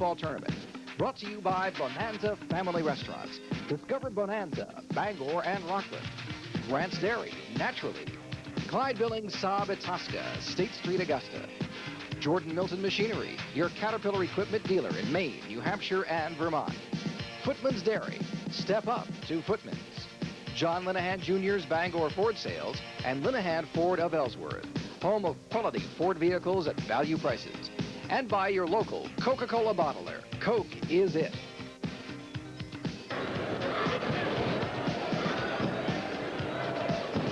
basketball tournament. Brought to you by Bonanza Family Restaurants. Discover Bonanza, Bangor, and Rockland. Grant's Dairy, Naturally. Clyde Billings, Saab Itasca, State Street, Augusta. Jordan Milton Machinery, your Caterpillar equipment dealer in Maine, New Hampshire, and Vermont. Footman's Dairy, step up to Footman's. John Linehan Jr.'s Bangor Ford Sales and Linehan Ford of Ellsworth, home of quality Ford vehicles at value prices. And by your local Coca-Cola bottler. Coke is it.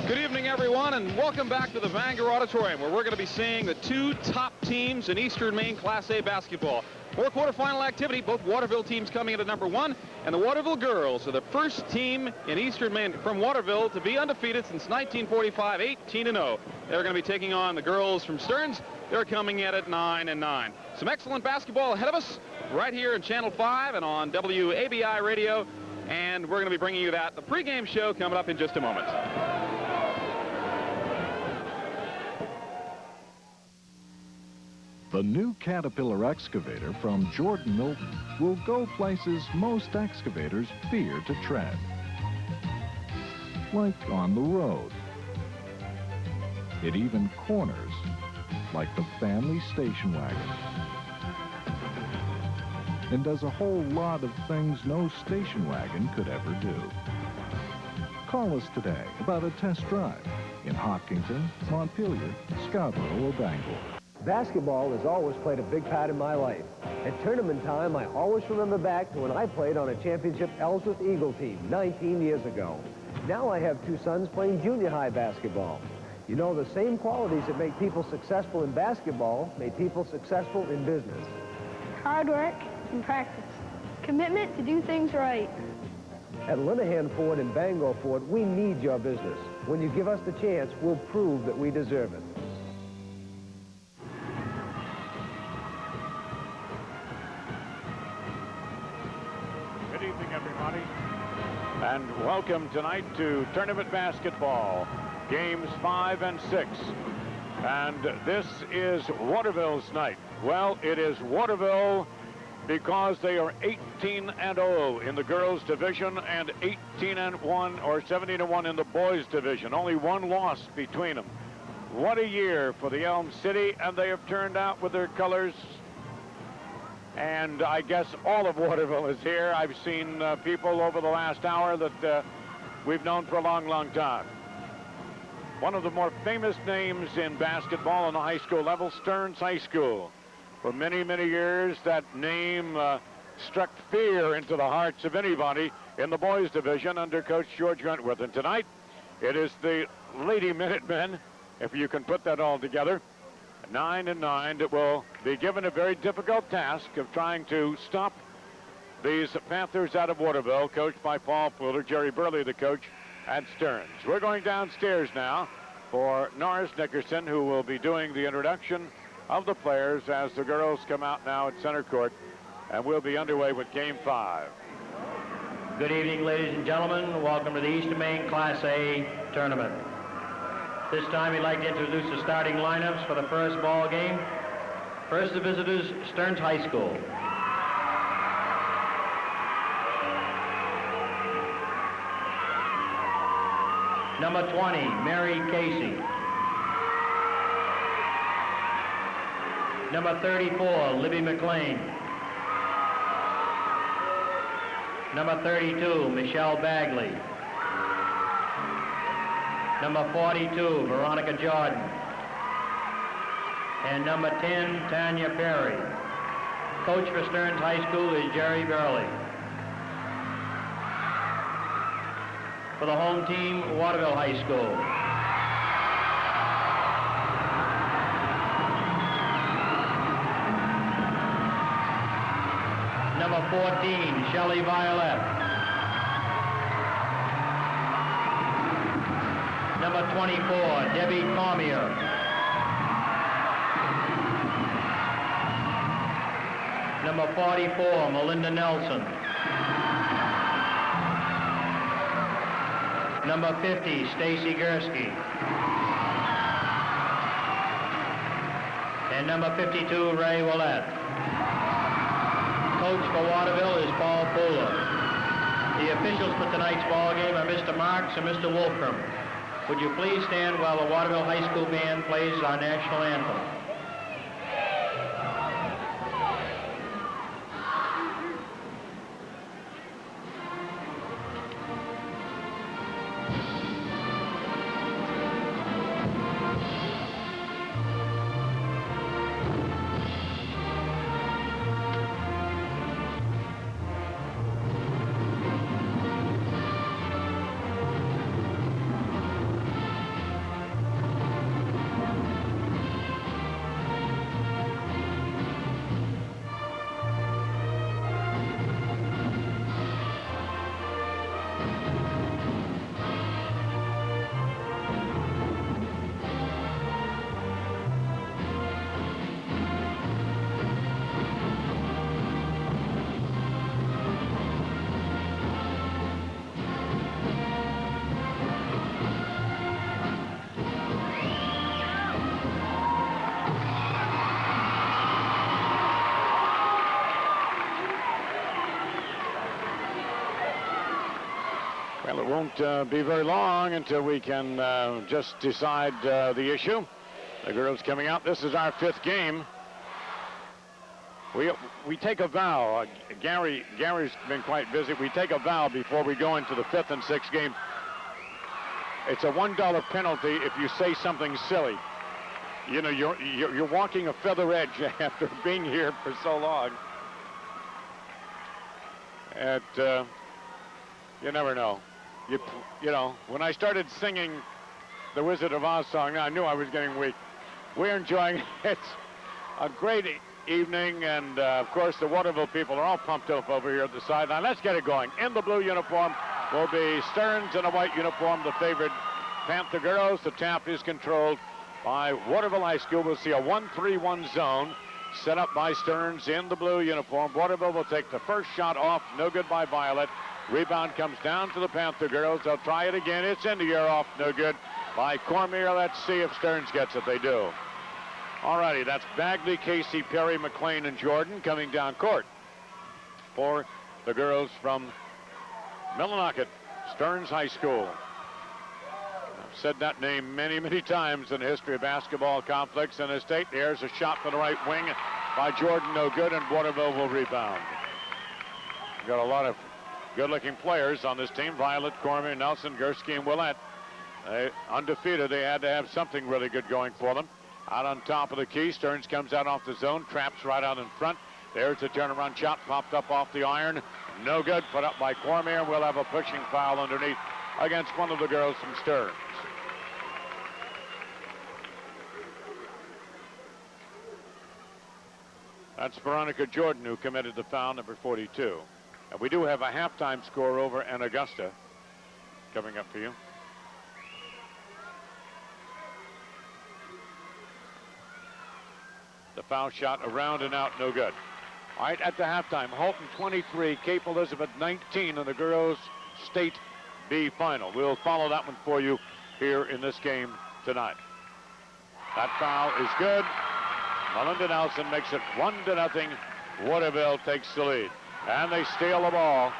Good evening, everyone, and welcome back to the Bangor Auditorium, where we're going to be seeing the two top teams in Eastern Maine Class A basketball. For quarterfinal activity, both Waterville teams coming in at number 1, and the Waterville girls are the first team in Eastern Maine from Waterville to be undefeated since 1945, 18-0. They're going to be taking on the girls from Stearns. They're coming in at 9-9. Some excellent basketball ahead of us right here in Channel 5 and on WABI Radio, and we're going to be bringing you that. The pregame show coming up in just a moment. The new Caterpillar excavator from Jordan Milton will go places most excavators fear to tread. Like on the road. It even corners like the family station wagon. And does a whole lot of things no station wagon could ever do. Call us today about a test drive in Hopkinton, Montpelier, Scarborough, or Bangor. Basketball has always played a big part in my life. At tournament time, I always remember back to when I played on a championship Ellsworth Eagle team 19 years ago. Now I have two sons playing junior high basketball. You know, the same qualities that make people successful in basketball make people successful in business. Hard work and practice. Commitment to do things right. At Linehan Ford and Bangor Ford, we need your business. When you give us the chance, we'll prove that we deserve it. Good evening, everybody, and welcome tonight to tournament basketball, games 5 and 6. And this is Waterville's night. Well, it is Waterville because they are 18-0 in the girls' division and 18-1 or 17-1 in the boys' division. Only one loss between them. What a year for the Elm City, and they have turned out with their colors. And I guess all of Waterville is here. I've seen people over the last hour that we've known for a long, long time. One of the more famous names in basketball on the high school level, Stearns High School. For many, many years, that name struck fear into the hearts of anybody in the boys' division under Coach George Wentworth. And tonight, it is the Lady Minutemen, if you can put that all together. 9-9 that will be given a very difficult task of trying to stop these Panthers out of Waterville, coached by Paul Fuller, Jerry Burley, the coach at Stearns. We're going downstairs now for Norris Nickerson, who will be doing the introduction of the players as the girls come out now at center court, and we'll be underway with game 5. Good evening, ladies and gentlemen. Welcome to the Eastern Maine Class A tournament. This time, we'd like to introduce the starting lineups for the first ball game. First, the visitors, Stearns High School. Number 20, Mary Casey. Number 34, Libby McLean. Number 32, Michelle Bagley. Number 42, Veronica Jordan. And number 10, Tanya Perry. Coach for Stearns High School is Jerry Burley. For the home team, Waterville High School. Number 14, Shelley Violet. Number 24, Debbie Cormier. Number 44, Melinda Nelson. Number 50, Stacy Gursky. And number 52, Ray Willett. coach for Waterville is Paul Fuller. The officials for tonight's ball game are Mr. Marks and Mr. Wolfram. Would you please stand while the Waterville High School band plays our national anthem? Well, it won't be very long until we can just decide the issue. The girls coming out. This is our 5th game. We take a vow. Gary's been quite busy. We take a vow before we go into the 5th and 6th game. It's a $1 penalty if you say something silly. You know, you're walking a feather edge after being here for so long. And you never know. You know, when I started singing the Wizard of Oz song, I knew I was getting weak. We're enjoying it. It's a great evening, and of course the Waterville people are all pumped up over here at the sideline. Let's get it going. In the blue uniform will be Stearns, in a white uniform, the favored Panther girls. The tap is controlled by Waterville High School. We'll see a 1-3-1 zone set up by Stearns in the blue uniform. Waterville will take the first shot off. No good by Violet. Rebound comes down to the Panther girls. They'll try it again. It's in the air, off. No good by Cormier. Let's see if Stearns gets it. They do. All righty, that's Bagley, Casey, Perry, McLean, and Jordan coming down court for the girls from Millinocket Stearns High School. I've said that name many, many times in the history of basketball complex in the state. There's a shot for the right wing by Jordan. No good, and Waterville will rebound. We've got a lot of good-looking players on this team. Violet, Cormier, Nelson, Gursky, and Willett. Undefeated, they had to have something really good going for them. Out on top of the key, Stearns comes out off the zone, traps right out in front. There's the turnaround shot, popped up off the iron. No good, put up by Cormier. We'll have a pushing foul underneath against one of the girls from Stearns. That's Veronica Jordan who committed the foul, number 42. And we do have a halftime score over in Augusta coming up for you. The foul shot around and out, no good. All right, at the halftime, Halton 23, Cape Elizabeth 19 in the girls' state B final. We'll follow that one for you here in this game tonight. That foul is good. Melinda Nelson makes it 1-0. Waterville takes the lead. And they steal the ball.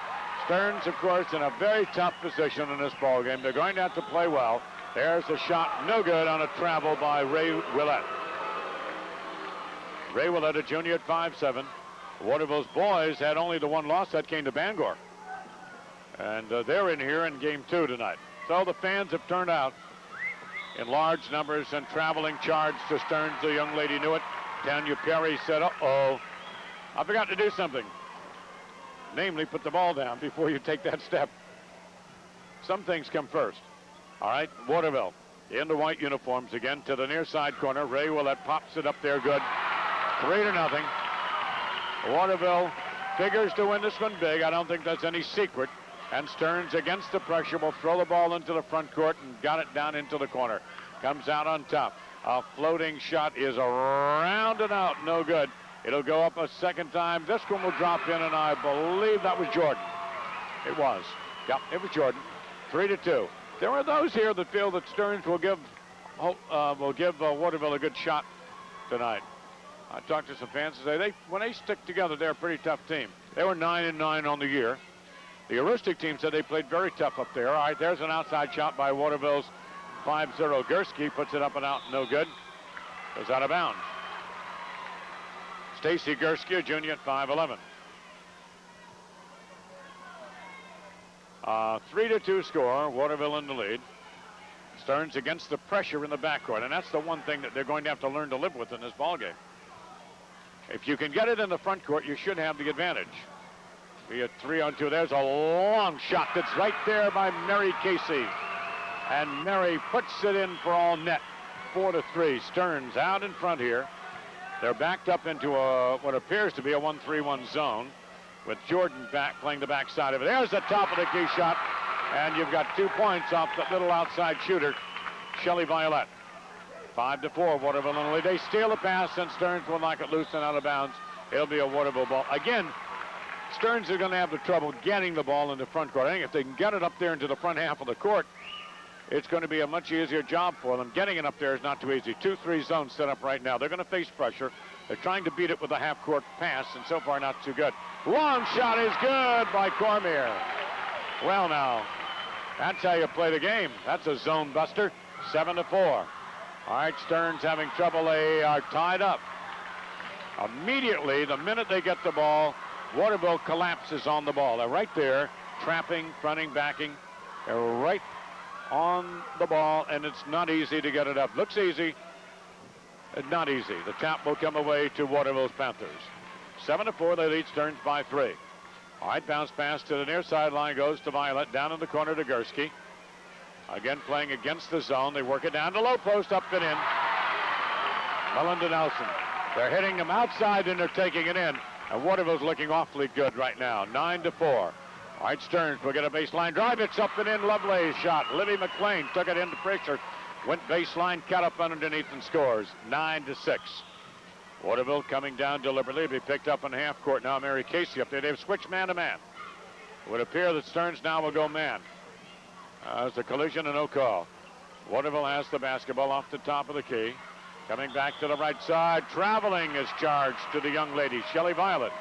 Stearns, of course, in a very tough position in this ball game. They're going to have to play well. There's a shot, no good, on a travel by Ray Willett. Ray Willett, a junior at 5'7". Waterville's boys had only the one loss. That came to Bangor. And they're in here in game 2 tonight. So the fans have turned out in large numbers and traveling charge to Stearns. The young lady knew it. Tanya Perry said, uh-oh, I forgot to do something. Namely, put the ball down before you take that step. Some things come first. All right, Waterville in the white uniforms again to the near side corner. Ray Willett pops it up there, good. 3-0. Waterville figures to win this one big. I don't think that's any secret. And Stearns, against the pressure, will throw the ball into the front court and got it down into the corner. Comes out on top. A floating shot is around and out, no good. It'll go up a second time. This one will drop in, and I believe that was Jordan. It was. Yep, it was Jordan. 3-2. There are those here that feel that Stearns will give Waterville a good shot tonight. I talked to some fans and say when they stick together, they're a pretty tough team. They were 9-9 on the year. The Aroostook team said they played very tough up there. All right, there's an outside shot by Waterville's 5-0 Gursky. Puts it up and out, no good. Goes out of bounds. Stacy Gursky, a junior at 5'11". 3-2 score. Waterville in the lead. Stearns against the pressure in the backcourt, and that's the one thing that they're going to have to learn to live with in this ballgame. If you can get it in the front court, you should have the advantage. Be a 3-on-2. There's a long shot that's right there by Mary Casey. And Mary puts it in for all net. 4-3. Stearns out in front here. They're backed up into what appears to be a 1-3-1 zone with Jordan playing the backside of it. There's the top of the key shot. And you've got 2 points off the little outside shooter, Shelley Violet. 5-4, Waterville in the lead. They steal the pass, and Stearns will knock it loose and out of bounds. It'll be a Waterville ball. Again, Stearns are going to have the trouble getting the ball in the front court. I think if they can get it up there into the front half of the court, it's going to be a much easier job for them. Getting it up there is not too easy. 2-3 zone set up right now. They're going to face pressure. They're trying to beat it with a half-court pass, and so far not too good. Long shot is good by Cormier. Well, now, that's how you play the game. That's a zone buster. 7-4. All right, Stearns having trouble. They are tied up. Immediately, the minute they get the ball, Waterville collapses on the ball. They're right there, trapping, fronting, backing. They're right on the ball, and it's not easy to get it up. Looks easy. It's not easy. The tap will come away to Waterville's Panthers. 7-4, they lead Stearns by 3. All right, bounce pass to the near sideline goes to Violet. Down in the corner to Gursky. Again, playing against the zone. They work it down to low post, up and in. Melinda Nelson. They're hitting them outside, and they're taking it in. And Waterville's looking awfully good right now. 9-4. All right, Stearns will get a baseline drive. It's up and in. Lovely shot. Libby McLean took it into pressure. Went baseline, cut up underneath and scores. 9-6. Waterville coming down deliberately. Be picked up in half court. Now Mary Casey up there. They've switched man to man. It would appear that Stearns now will go man. It's a collision and no call. Waterville has the basketball off the top of the key. Coming back to the right side. Traveling is charged to the young lady, Shelley Violet.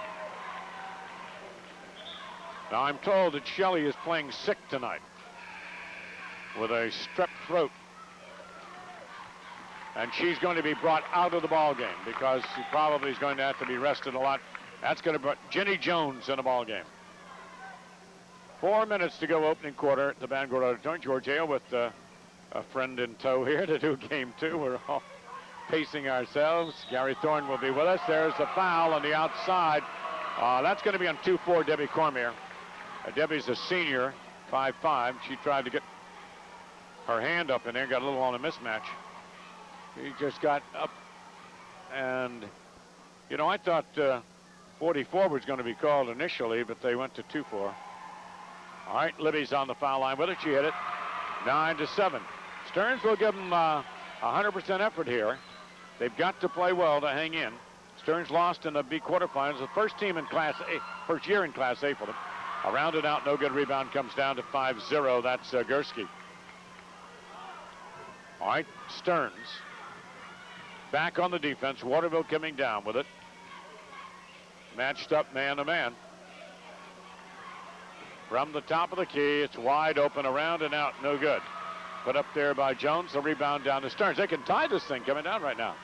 Now I'm told that Shelley is playing sick tonight with a strep throat. And she's going to be brought out of the ball game because she probably is going to have to be rested a lot. That's going to put Jenny Jones in the ball game. 4 minutes to go, opening quarter at the Bangor Auditorium. George Hale with a friend in tow here to do game 2. We're all pacing ourselves. Gary Thorne will be with us. There's a foul on the outside. That's going to be on 2-4, Debbie Cormier. Debbie's a senior, 5'5". She tried to get her hand up in there, got a little on a mismatch. He just got up, and, you know, I thought 44 was going to be called initially, but they went to 2-4. All right, Libby's on the foul line with it. She hit it. 9-7. Stearns will give them 100% effort here. They've got to play well to hang in. Stearns lost in the B quarterfinals. The first team in Class A, first year in Class A for them. A rounded out, no good rebound comes down to 5-0. That's Gursky. All right, Stearns back on the defense. Waterville coming down with it. Matched up man to man. From the top of the key, it's wide open, around and out, no good. Put up there by Jones, the rebound down to Stearns. They can tie this thing coming down right now.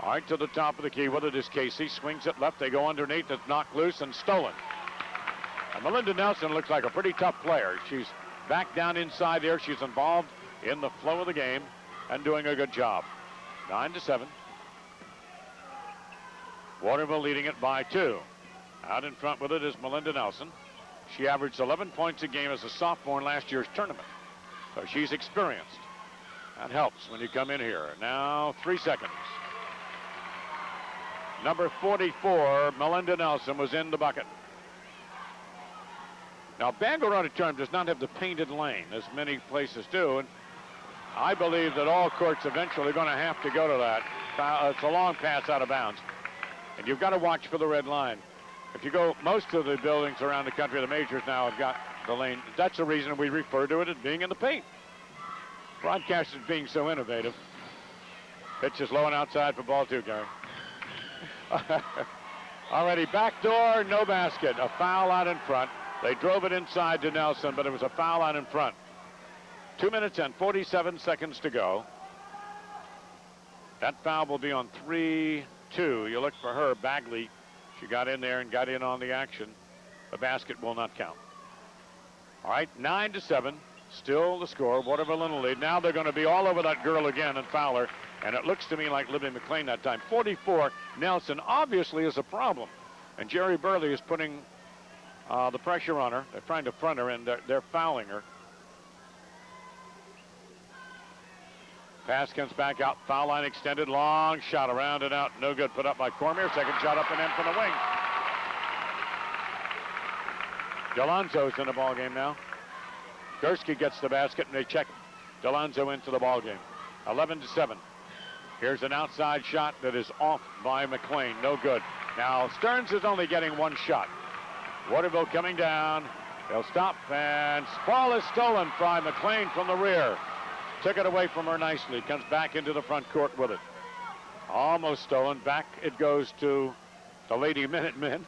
All right, to the top of the key with it is Casey. Swings it left, they go underneath, it's knocked loose and stolen. And Melinda Nelson looks like a pretty tough player. She's back down inside there. She's involved in the flow of the game and doing a good job. 9-7. Waterville leading it by 2. Out in front with it is Melinda Nelson. She averaged 11 points a game as a sophomore in last year's tournament. So she's experienced. That helps when you come in here. Now 3 seconds. Number 44, Melinda Nelson, was in the bucket. Now, Bangor Auditorium does not have the painted lane as many places do, and I believe that all courts eventually are going to have to go to that. It's a long pass out of bounds, and you've got to watch for the red line. If you go, most of the buildings around the country, the majors now have got the lane. That's the reason we refer to it as being in the paint. Broadcasters being so innovative. Pitch is low and outside for ball 2, Gary. Already back door, no basket. A foul out in front. They drove it inside to Nelson, but it was a foul out in front. 2 minutes and 47 seconds to go. That foul will be on 3-2. You look for her, Bagley. She got in there and got in on the action. The basket will not count. All right, 9-7. Still the score. Waterville in the lead. Now they're going to be all over that girl again and foul her. And it looks to me like Libby McLean that time. 44, Nelson obviously is a problem. And Jerry Burley is putting the pressure on her. They're trying to front her, and they're fouling her. Pass comes back out. Foul line extended. Long shot around and out. No good. Put up by Cormier. Second shot up and in from the wing. Delonzo's in the ball game now. Gursky gets the basket, and they check Delonzo into the ball game. 11-7. Here's an outside shot that is off by McLean. No good. Now Stearns is only getting one shot. Waterville coming down. They'll stop, and ball is stolen by McLean from the rear. Took it away from her nicely. Comes back into the front court with it. Almost stolen. Back it goes to the Lady Minutemen.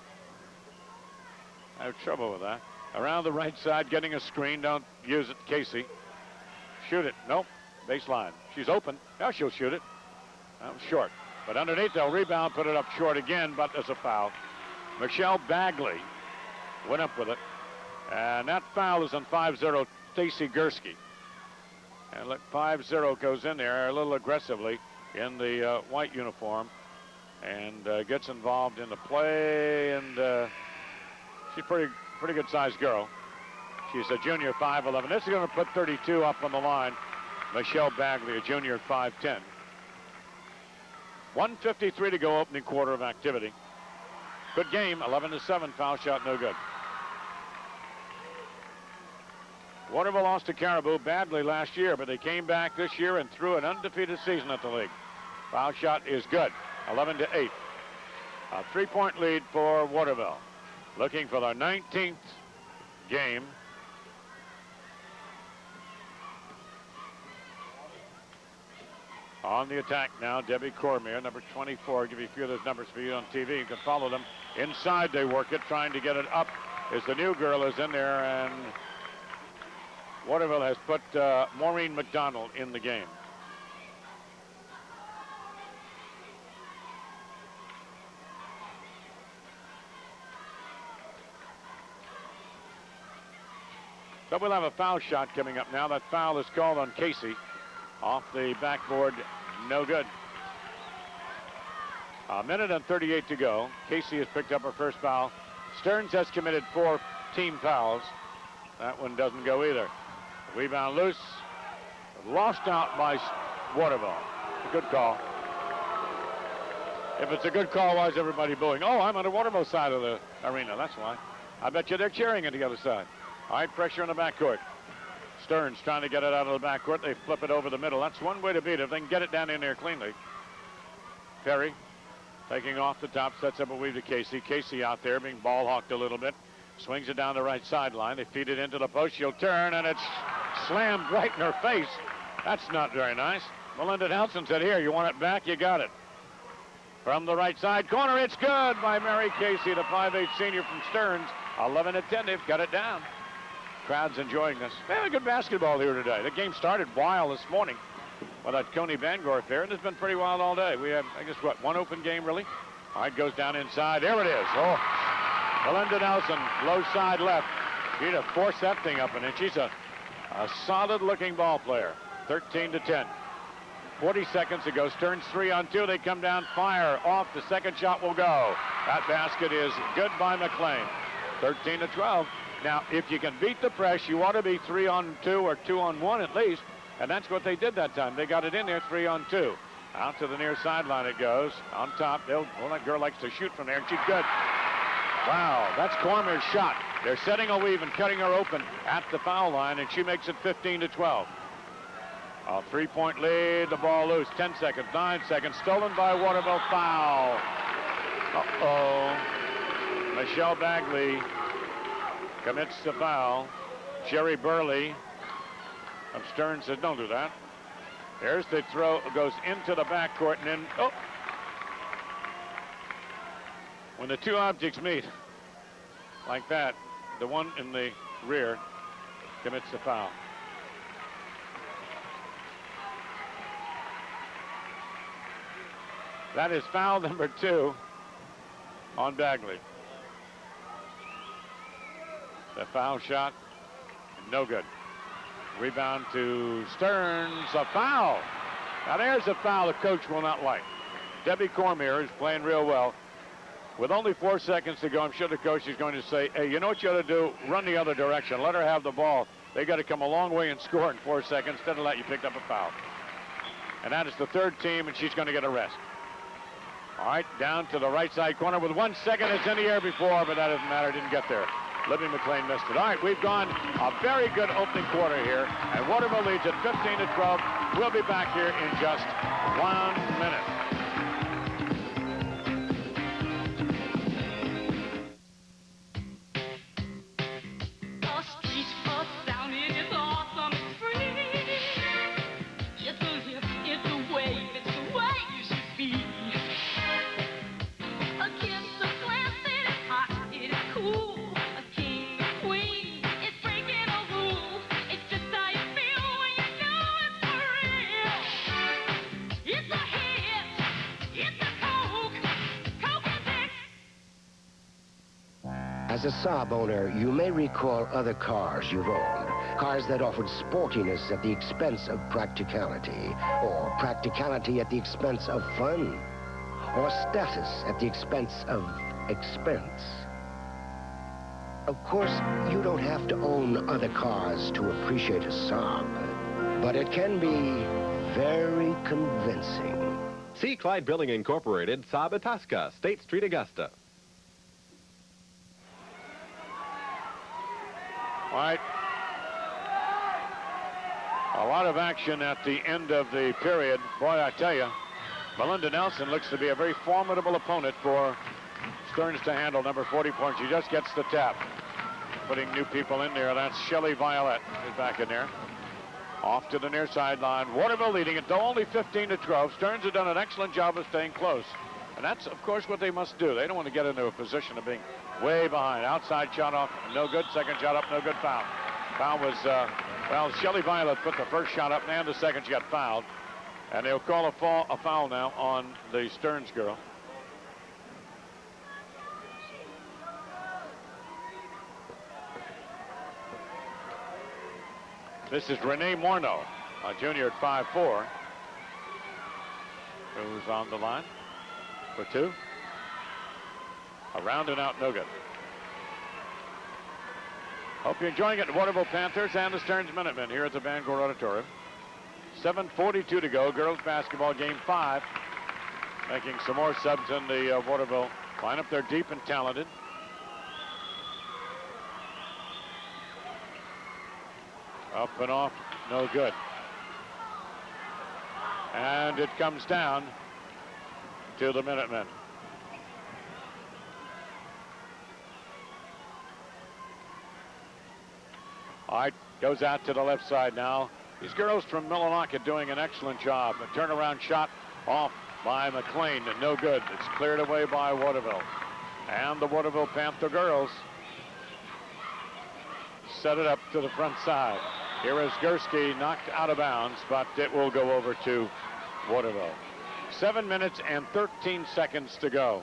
I have trouble with that. Around the right side, getting a screen. Don't use it, Casey. Shoot it. Nope. Baseline. She's open. Now she'll shoot it. That was short. But underneath, they'll rebound, put it up short again, but there's a foul. Michelle Bagley went up with it. And that foul is on 5-0, Stacy Gursky. And look, 5-0 goes in there a little aggressively in the white uniform and gets involved in the play. And she's a pretty good sized girl. She's a junior, 5'11". This is going to put 32 up on the line. Michelle Bagley, a junior, 5'10". 1:53 to go, opening quarter of activity. Good game, 11-7, foul shot, no good. Waterville lost to Caribou badly last year, but they came back this year and threw an undefeated season at the league. Foul shot is good, 11-8. A 3-point lead for Waterville. Looking for their 19th game. On the attack now, Debbie Cormier, number 24. I'll give you a few of those numbers for you on TV. You can follow them. Inside they work it, trying to get it up as the new girl is in there, and Waterville has put Maureen McDonald in the game. So we'll have a foul shot coming up now. That foul is called on Casey. Off the backboard, no good. A minute and 38 to go. Casey has picked up her first foul. Stearns has committed 4 team fouls. That one doesn't go either. Rebound loose. Lost out by Waterville. A good call. If it's a good call, why is everybody booing? Oh, I'm on the Waterville side of the arena. That's why. I bet you they're cheering at the other side. All right, pressure in the backcourt. Stearns trying to get it out of the backcourt. They flip it over the middle. That's one way to beat it. If they can get it down in there cleanly. Perry taking off the top, sets up a weave to Casey. Casey out there being ball hawked a little bit. Swings it down the right sideline. They feed it into the post. She'll turn, and it's slammed right in her face. That's not very nice. Melinda Nelson said, here, you want it back? You got it. From the right side corner, it's good by Mary Casey, the 5'8" senior from Stearns. 11-10, they've got it down. Crowd's enjoying this. They had good basketball here today. The game started wild this morning with that Coney Bangor affair, and it's been pretty wild all day. We have, I guess, what, one open game, really? All right, goes down inside. There it is. Oh, Melinda Nelson, low side left. She'd have forced that thing up, and she's a solid-looking ball player. 13-10. 40 seconds to go. Stearns 3-on-2. They come down, fire off. The second shot will go. That basket is good by McLean. 13-12. Now, if you can beat the press, you ought to be 3-on-2 or 2-on-1 at least, and that's what they did that time. They got it in there 3-on-2. Out to the near sideline it goes. On top, well, that girl likes to shoot from there, and she's good. Wow, that's Cormier's shot. They're setting a weave and cutting her open at the foul line, and she makes it 15-12. A 3-point lead, the ball loose. 10 seconds, 9 seconds. Stolen by Waterville, foul. Uh-oh. Michelle Bagley commits the foul. Jerry Burley of Stearns says, don't do that. There's the throw, goes into the backcourt, and then, When the two objects meet like that, the one in the rear commits the foul. That is foul number 2 on Bagley. The foul shot, no good. Rebound to Stearns, a foul. Now there's a foul the coach will not like. Debbie Cormier is playing real well. With only 4 seconds to go, I'm sure the coach is going to say, hey, you know what you ought to do? Run the other direction. Let her have the ball. They got to come a long way and score in 4 seconds. Instead of that, you picked up a foul. And that is the 3rd team, and she's going to get a rest. All right, down to the right side corner with 1 second. It's in the air before, but that doesn't matter. Didn't get there. Libby McLean missed it. All right, we've gone a very good opening quarter here, and Waterville leads at 15-12. We'll be back here in just 1 minute. As a Saab owner, you may recall other cars you've owned. Cars that offered sportiness at the expense of practicality, or practicality at the expense of fun, or status at the expense of expense. Of course, you don't have to own other cars to appreciate a Saab, but it can be very convincing. See Clyde Building Incorporated, Saab Itasca, State Street, Augusta. All right. A lot of action at the end of the period. Boy, I tell you, Melinda Nelson looks to be a very formidable opponent for Stearns to handle. Number 44, and she just gets the tap. Putting new people in there. That's Shelley Violet is back in there. Off to the near sideline. Waterville leading it, though only 15-12. Stearns have done an excellent job of staying close. And that's, of course, what they must do. They don't want to get into a position of being way behind. Outside shot off, no good. Second shot up, no good. Foul. Foul was, well, Shelley Violet put the first shot up, and the second she got fouled. And they'll call a foul now on the Stearns girl. This is Renee Morneau, a junior at 5'4", who's on the line for 2. Around and out, no good. Hope you're enjoying it. The Waterville Panthers and the Stearns Minutemen here at the Bangor Auditorium. 7:42 to go. Girls basketball game 5. Making some more subs in the Waterville lineup. They're deep and talented. Up and off, no good. And it comes down to the Minutemen. All right, goes out to the left side now. These girls from Millinocket doing an excellent job. A turnaround shot off by McLean, and no good. It's cleared away by Waterville. And the Waterville Panther girls set it up to the front side. Here is Gursky knocked out of bounds, but it will go over to Waterville. 7 minutes and 13 seconds to go.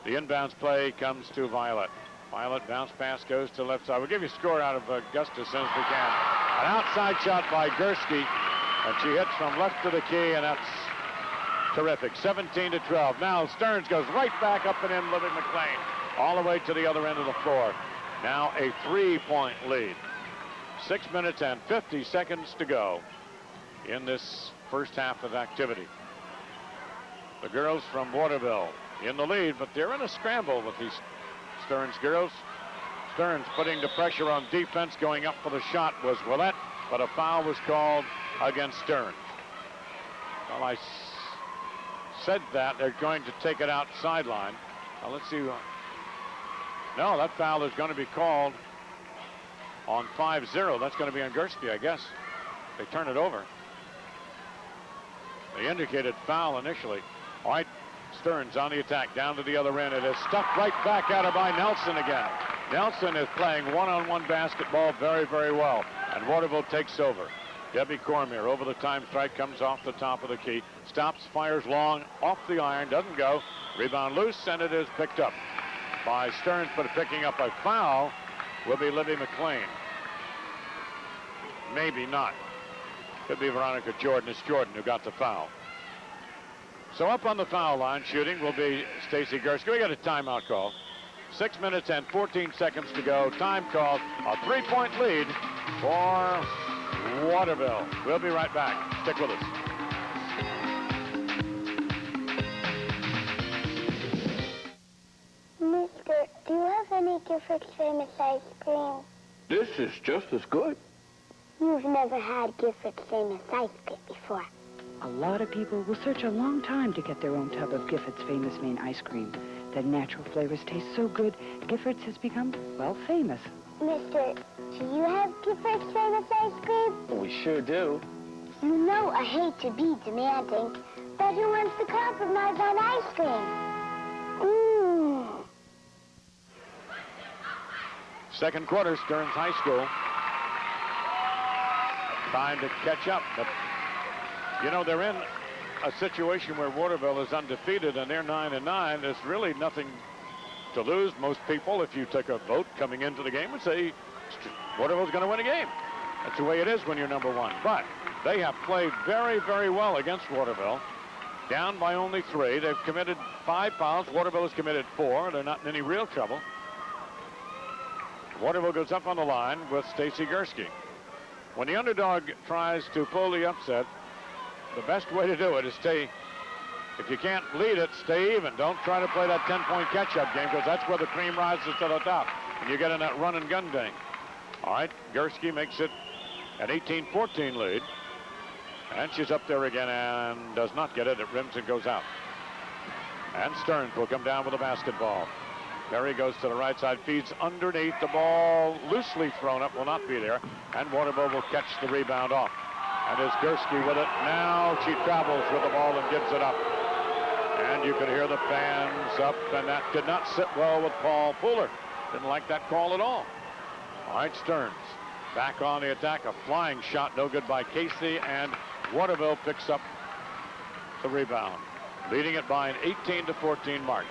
The inbounds play comes to Violet. Violet bounce pass goes to left side. We'll give you a score out of Augusta as soon as we can. An outside shot by Gursky, and she hits from left to the key, and that's terrific. 17-12. Now Stearns goes right back up and in. Libby McLean all the way to the other end of the floor. Now a 3-point lead. 6 minutes and 50 seconds to go in this first half of activity. The girls from Waterville in the lead, but they're in a scramble with these Stearns girls. Stearns putting the pressure on defense. Going up for the shot was Willett, but a foul was called against Stearns. Well, I said that they're going to take it out sideline. Now let's see. No, that foul is going to be called on 5-0. That's going to be on Gursky, I guess. They turn it over. They indicated foul initially. All right, Stearns on the attack, down to the other end. It is stuffed right back at her by Nelson again. Nelson is playing one-on-one basketball very, very well, and Waterville takes over. Debbie Cormier over the time strike, comes off the top of the key, stops, fires long, off the iron, doesn't go. Rebound loose, and it is picked up by Stearns, but picking up a foul will be Libby McLean. Maybe not. Could be Veronica Jordan. It's Jordan who got the foul. So up on the foul line shooting will be Stacy Gursky. We got a timeout call. 6 minutes and 14 seconds to go. Time called. A 3-point lead for Waterville. We'll be right back. Stick with us. Mister, do you have any Gifford's famous ice cream? This is just as good. You've never had Gifford's famous ice cream before. A lot of people will search a long time to get their own tub of Gifford's famous Maine ice cream. The natural flavors taste so good, Gifford's has become, well, famous. Mister, do you have Gifford's famous ice cream? We sure do. You know I hate to be demanding, but who wants to compromise on ice cream? Mmm. Second quarter, Stearns High School trying to catch up, but you know, they're in a situation where Waterville is undefeated and they're 9-9. There's really nothing to lose. Most people, if you took a vote coming into the game, would say Waterville's going to win a game. That's the way it is when you're number one. But they have played very, very well against Waterville. Down by only 3. They've committed 5 fouls. Waterville has committed 4. They're not in any real trouble. Waterville goes up on the line with Stacy Gursky. When the underdog tries to pull the upset, the best way to do it is stay, if you can't lead it, stay even. Don't try to play that 10-point catch-up game, because that's where the cream rises to the top, and you get in that run-and-gun thing. All right, Gursky makes it an 18-14 lead, and she's up there again and does not get it. It rims and goes out. And Stearns will come down with the basketball. Perry goes to the right side, feeds underneath. The ball loosely thrown up, will not be there, and Waterville will catch the rebound off. And is Gursky with it. Now she travels with the ball and gives it up. And you can hear the fans up, and that did not sit well with Paul Fuller. Didn't like that call at all. All right, Stearns back on the attack. A flying shot, no good by Casey, and Waterville picks up the rebound, leading it by an 18-14 mark.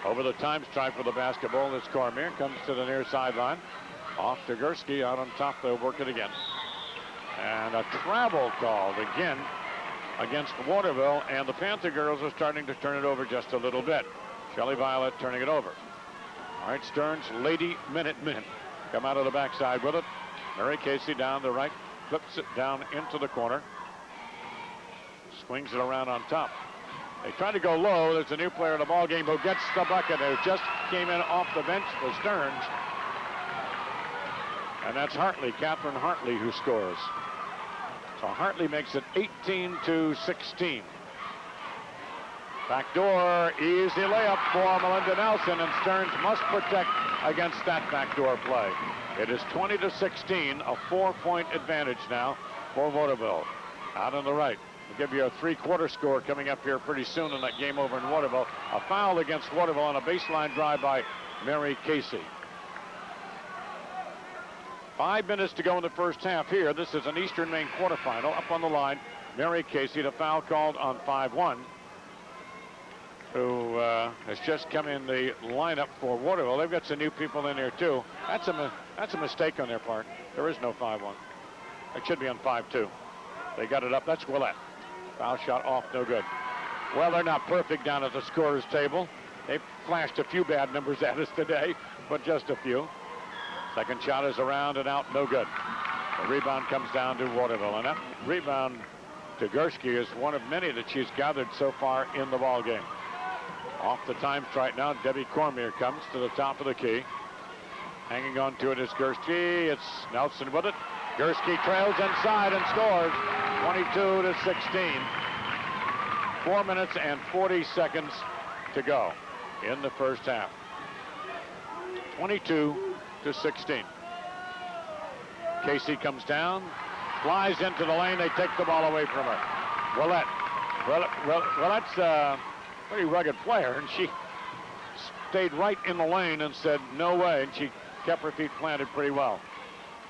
Over the time stripe for the basketball, this Cormier comes to the near sideline. Off to Gursky, out on top, they'll work it again. And a travel called again against Waterville, and the Panther girls are starting to turn it over just a little bit. Shelley Violet turning it over. All right, Stearns, Lady Minutemen come out of the backside with it. Mary Casey down the right, flips it down into the corner. Swings it around on top. They try to go low. There's a new player in the ball game who gets the bucket. It just came in off the bench for Stearns. And that's Hartley, Catherine Hartley, who scores. So Hartley makes it 18-16. Backdoor, easy layup for Melinda Nelson, and Stearns must protect against that backdoor play. It is 20-16, a 4-point advantage now for Waterville. Out on the right. We'll give you a 3-quarter score coming up here pretty soon in that game over in Waterville. A foul against Waterville on a baseline drive by Mary Casey. 5 minutes to go in the first half here. This is an Eastern Maine quarterfinal. Up on the line, Mary Casey, the foul called on 5-1, who has just come in the lineup for Waterville. They've got some new people in there, too. That's a mistake on their part. There is no 5-1. It should be on 5-2. They got it up. That's Willette. Foul shot off, no good. Well, they're not perfect down at the scorer's table. They've flashed a few bad numbers at us today, but just a few. Second shot is around and out, no good. The rebound comes down to Waterville, and that rebound to Gursky is one of many that she's gathered so far in the ball game. Off the time strike now, Debbie Cormier comes to the top of the key. Hanging on to it is Gursky. It's Nelson with it. Gursky trails inside and scores 22-16. 4 minutes and 40 seconds to go in the first half. 22-16. Casey comes down, flies into the lane. They take the ball away from her. Willette Well, that's a pretty rugged player, and she stayed right in the lane and said, no way, and she kept her feet planted pretty well.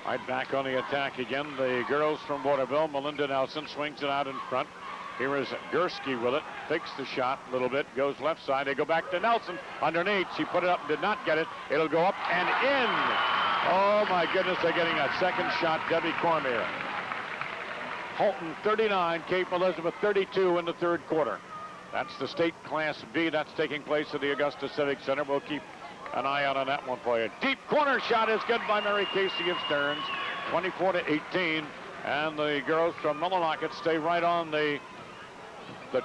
Right back on the attack again. The girls from Waterville. Melinda Nelson swings it out in front. Here is Gursky with it. Fakes the shot a little bit. Goes left side. They go back to Nelson. Underneath. She put it up and did not get it. It'll go up and in. Oh, my goodness. They're getting a second shot. Debbie Cormier. Holton 39. Cape Elizabeth 32 in the third quarter. That's the state Class B. That's taking place at the Augusta Civic Center. We'll keep an eye out on that one for you. Deep corner shot is good by Mary Casey of Stearns. 24-18. And the girls from Millinocket stay right on the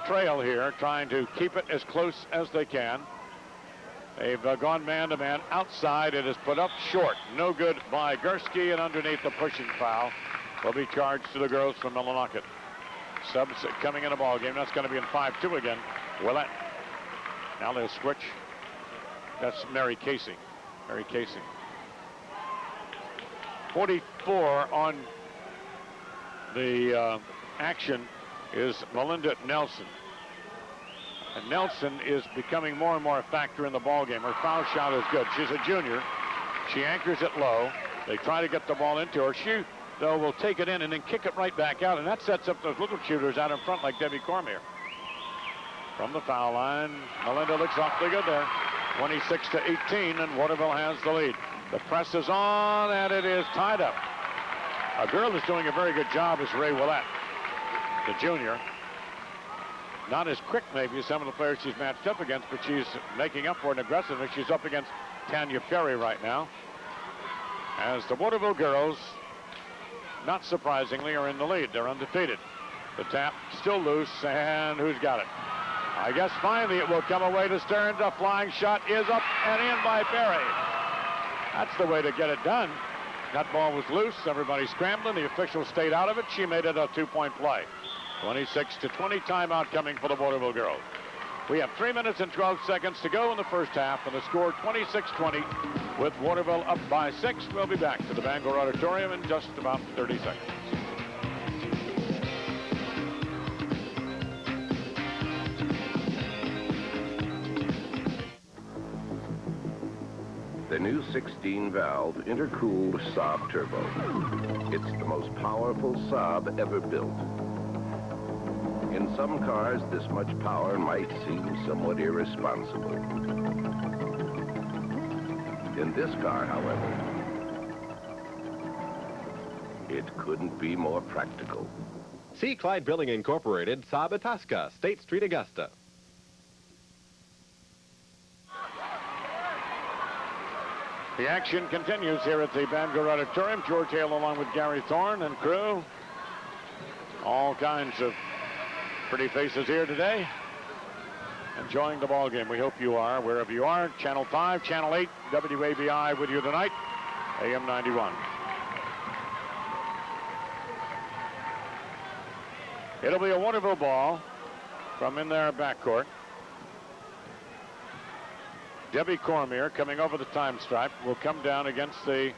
trail here, trying to keep it as close as they can. They've gone man-to-man outside. It is put up short. No good by Gursky, and underneath the pushing foul will be charged to the girls from Millinocket. Subs coming in the ball game. That's going to be in 5-2 again. Willett. Now they'll switch. That's Mary Casey. Mary Casey. 44 on the action is Melinda Nelson. And Nelson is becoming more and more a factor in the ball game. Her foul shot is good. She's a junior. She anchors it low. They try to get the ball into her. She, though, will take it in and then kick it right back out, and that sets up those little shooters out in front like Debbie Cormier. From the foul line, Melinda looks awfully good there. 26-18, and Waterville has the lead. The press is on, and it is tied up. A girl that's doing a very good job is Ray Willett, the junior. Not as quick, maybe, as some of the players she's matched up against, but she's making up for it in aggressiveness. She's up against Tanya Perry right now. As the Waterville girls, not surprisingly, are in the lead. They're undefeated. The tap still loose, and who's got it? I guess finally it will come away to Stearns. A flying shot is up and in by Perry. That's the way to get it done. That ball was loose. Everybody scrambling. The official stayed out of it. She made it a two-point play. 26-20 timeout coming for the Waterville girls. We have 3 minutes and 12 seconds to go in the first half, and the score 26-20 with Waterville up by 6. We'll be back to the Bangor Auditorium in just about 30 seconds. The new 16-valve intercooled Saab turbo. It's the most powerful Saab ever built. In some cars, this much power might seem somewhat irresponsible. In this car, however, it couldn't be more practical. See Clyde Building Incorporated, Saab Itasca, State Street, Augusta. The action continues here at the Bangor Auditorium. George Hale along with Gary Thorne and crew. All kinds of pretty faces here today. Enjoying the ball game. We hope you are, wherever you are. Channel 5, Channel 8, WABI with you tonight, AM 91. It'll be a Waterville ball from in their backcourt. Debbie Cormier coming over the time stripe will come down against the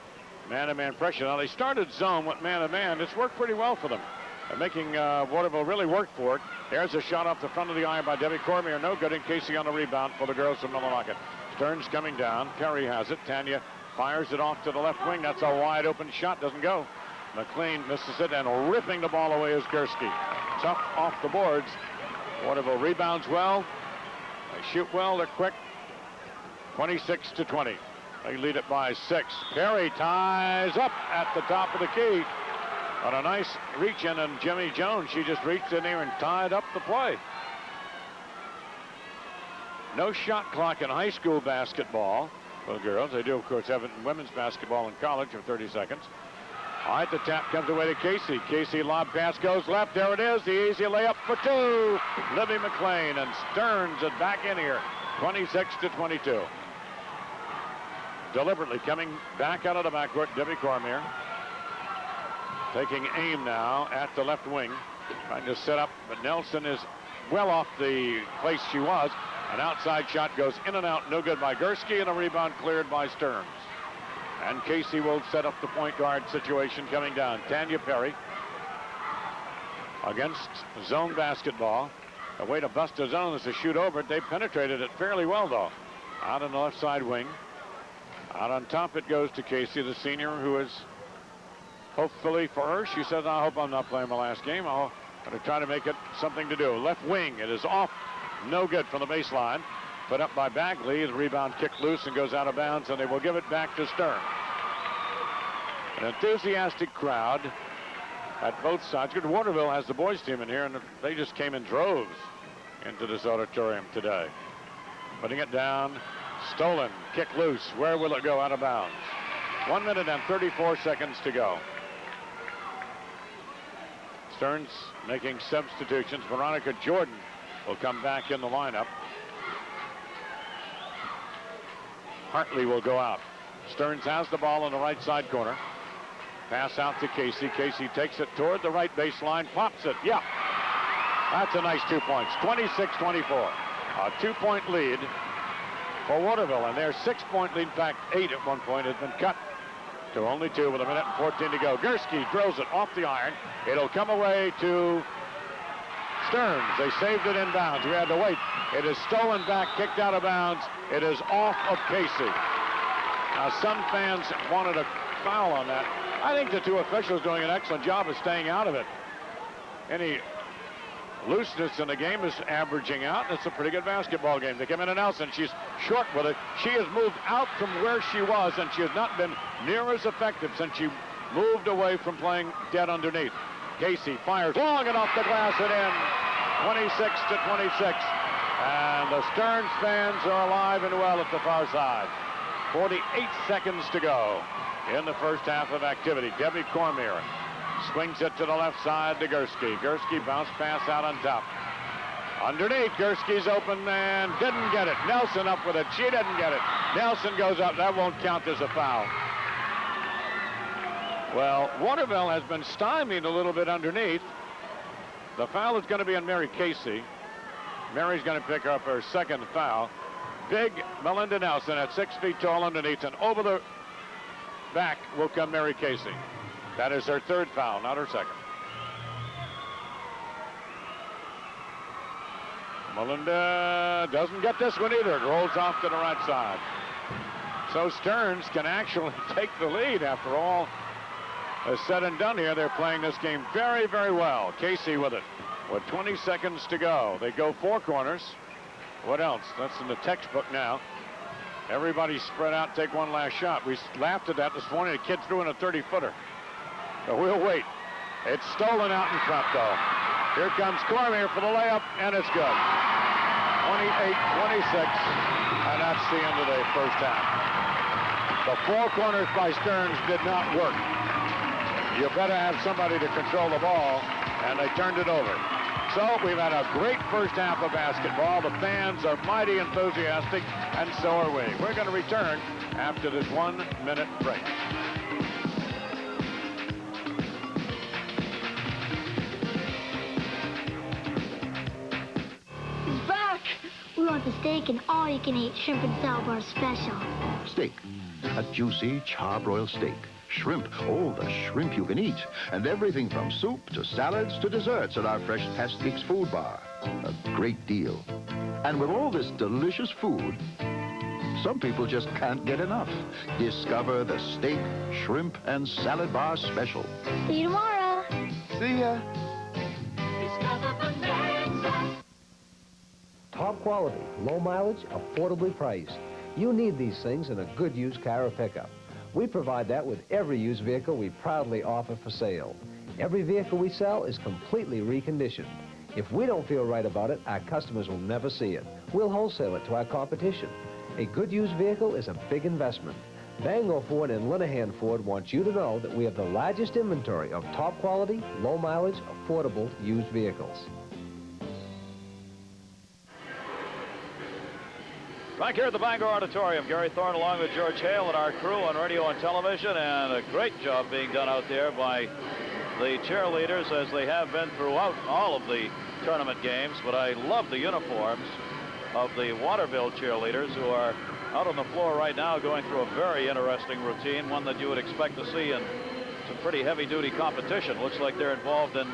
man-to-man pressure. Now, they started zone with man-to-man. It's worked pretty well for them. They're making Waterville really work for it. There's a shot off the front of the iron by Debbie Cormier. No good, and Casey on the rebound for the girls from Millinocket. Stearns coming down. Perry has it. Tanya fires it off to the left wing. That's a wide open shot. Doesn't go. McLean misses it, and ripping the ball away is Gursky. Tough off the boards. Waterville rebounds well. They shoot well. They're quick. 26-20. They lead it by 6. Perry ties up at the top of the key. On a nice reach in, and Jimmy Jones, she just reached in there and tied up the play. No shot clock in high school basketball for the girls. They do, of course, have it in women's basketball in college for 30 seconds. All right, the tap comes away to Casey. Casey lob pass goes left. There it is, the easy layup for 2. Libby McLean, and Stearns is back in here. 26-22. Deliberately coming back out of the backcourt, Debbie Cormier. Taking aim now at the left wing. Trying to set up, but Nelson is well off the place she was. An outside shot goes in and out, no good by Gursky, and a rebound cleared by Stearns. And Casey will set up the point guard situation coming down. Tanya Perry against zone basketball. A way to bust his own is to shoot over it. They penetrated it fairly well, though. Out on the left side wing. Out on top it goes to Casey, the senior, who is hopefully for her. She says, I hope I'm not playing my last game. I'm going to try to make it something to do. Left wing, it is off. No good from the baseline. Put up by Bagley. The rebound kicked loose and goes out of bounds, and they will give it back to Stearns. An enthusiastic crowd at both sides. Good. Waterville has the boys team in here, and they just came in droves into this auditorium today. Putting it down. Stolen. Kick loose. Where will it go? Out of bounds. 1 minute and 34 seconds to go. Stearns making substitutions. Veronica Jordan will come back in the lineup. Hartley will go out. Stearns has the ball in the right side corner. Pass out to Casey. Casey takes it toward the right baseline. Pops it. Yeah. That's a nice 2 points. 26-24. A 2-point lead for Waterville. And their 6-point lead, in fact, 8 at one point, has been cut to only 2 with 1:14 to go. Gursky drills it off the iron. It'll come away to Stearns. They saved it in bounds. We had to wait. It is stolen back, kicked out of bounds. It is off of Casey. Now, some fans wanted a foul on that. I think the two officials doing an excellent job of staying out of it. Any looseness in the game is averaging out. It's a pretty good basketball game. They come in to Nelson. She's short with it. She has moved out from where she was, and she has not been near as effective since she moved away from playing dead underneath. Casey fires long and off the glass and in. 26-26. And the Stearns fans are alive and well at the far side. 48 seconds to go in the first half of activity. Debbie Cormier swings it to the left side to Gursky. Gursky bounce pass out on top. Underneath, Gursky's open and didn't get it. Nelson up with it. She didn't get it. Nelson goes up. That won't count as a foul. Well, Waterville has been stymied a little bit underneath. The foul is going to be on Mary Casey. Mary's going to pick up her second foul. Big Melinda Nelson at 6 feet tall underneath, and over the back will come Mary Casey. That is her third foul, not her second. Melinda doesn't get this one either. It rolls off to the right side. So Stearns can actually take the lead after all is said and done here. They're playing this game very, very well. Casey with it. With 20 seconds to go. They go 4 corners. What else? That's in the textbook now. Everybody spread out, take one last shot. We laughed at that this morning. A kid threw in a 30-footer. But we'll wait. It's stolen out in front, though. Here comes Cormier for the layup, and it's good. 28-26, and that's the end of the first half. The 4 corners by Stearns did not work. You better have somebody to control the ball, and they turned it over. So we've had a great first half of basketball. The fans are mighty enthusiastic, and so are we. We're going to return after this 1-minute break. He's back! We want the steak and all-you-can-eat shrimp and salad bar special. Steak. A juicy charbroiled steak. Shrimp, all the shrimp you can eat. And everything from soup to salads to desserts at our Fresh Pastix food bar. A great deal. And with all this delicious food, some people just can't get enough. Discover the steak, shrimp, and salad bar special. See you tomorrow. See ya. Discover Bonanza. Top quality, low mileage, affordably priced. You need these things in a good used car or pickup. We provide that with every used vehicle we proudly offer for sale. Every vehicle we sell is completely reconditioned. If we don't feel right about it, our customers will never see it. We'll wholesale it to our competition. A good used vehicle is a big investment. Bangor Ford and Linehan Ford wants you to know that we have the largest inventory of top quality, low mileage, affordable used vehicles. Back here at the Bangor Auditorium, Gary Thorne along with George Hale and our crew on radio and television, and a great job being done out there by the cheerleaders as they have been throughout all of the tournament games. But I love the uniforms of the Waterville cheerleaders who are out on the floor right now going through a very interesting routine, one that you would expect to see in some pretty heavy-duty competition. Looks like they're involved in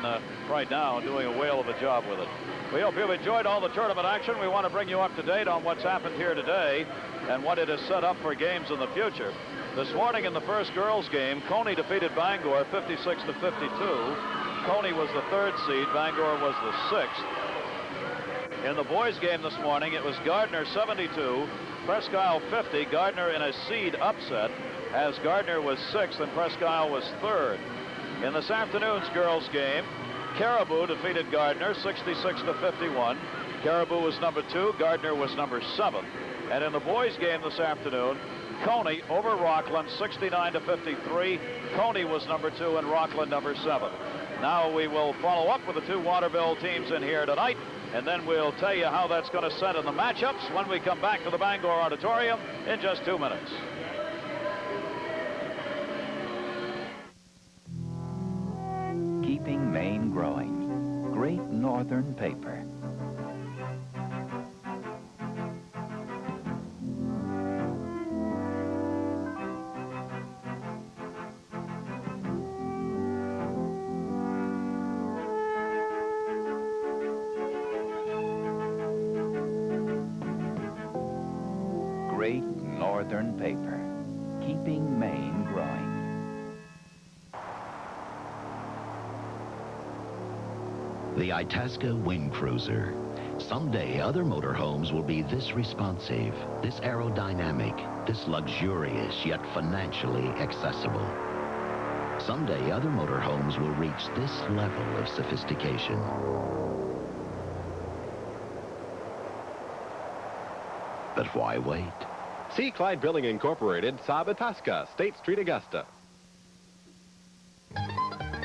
right now and doing a whale of a job with it. We hope you've enjoyed all the tournament action. We want to bring you up to date on what's happened here today and what it has set up for games in the future. This morning in the first girls game, Coney defeated Bangor 56-52. Coney was the 3rd seed. Bangor was the 6th. In the boys game this morning, it was Gardner 72, Presque Isle 50. Gardner in a seed upset, as Gardner was 6th and Presque Isle was 3rd. In this afternoon's girls game, Caribou defeated Gardner 66-51. Caribou was number 2, Gardner was number 7. And in the boys game this afternoon, Coney over Rockland 69-53. Coney was number 2 and Rockland number 7. Now we will follow up with the 2 Waterville teams in here tonight, and then we'll tell you how that's going to set in the matchups when we come back to the Bangor Auditorium in just 2 minutes. Keeping Maine growing. Great Northern Paper. Great Northern Paper, keeping Maine growing. The Itasca Wind Cruiser. Someday other motorhomes will be this responsive, this aerodynamic, this luxurious, yet financially accessible. Someday other motorhomes will reach this level of sophistication. But why wait? See Clyde Building Incorporated, Saab Itasca, State Street, Augusta.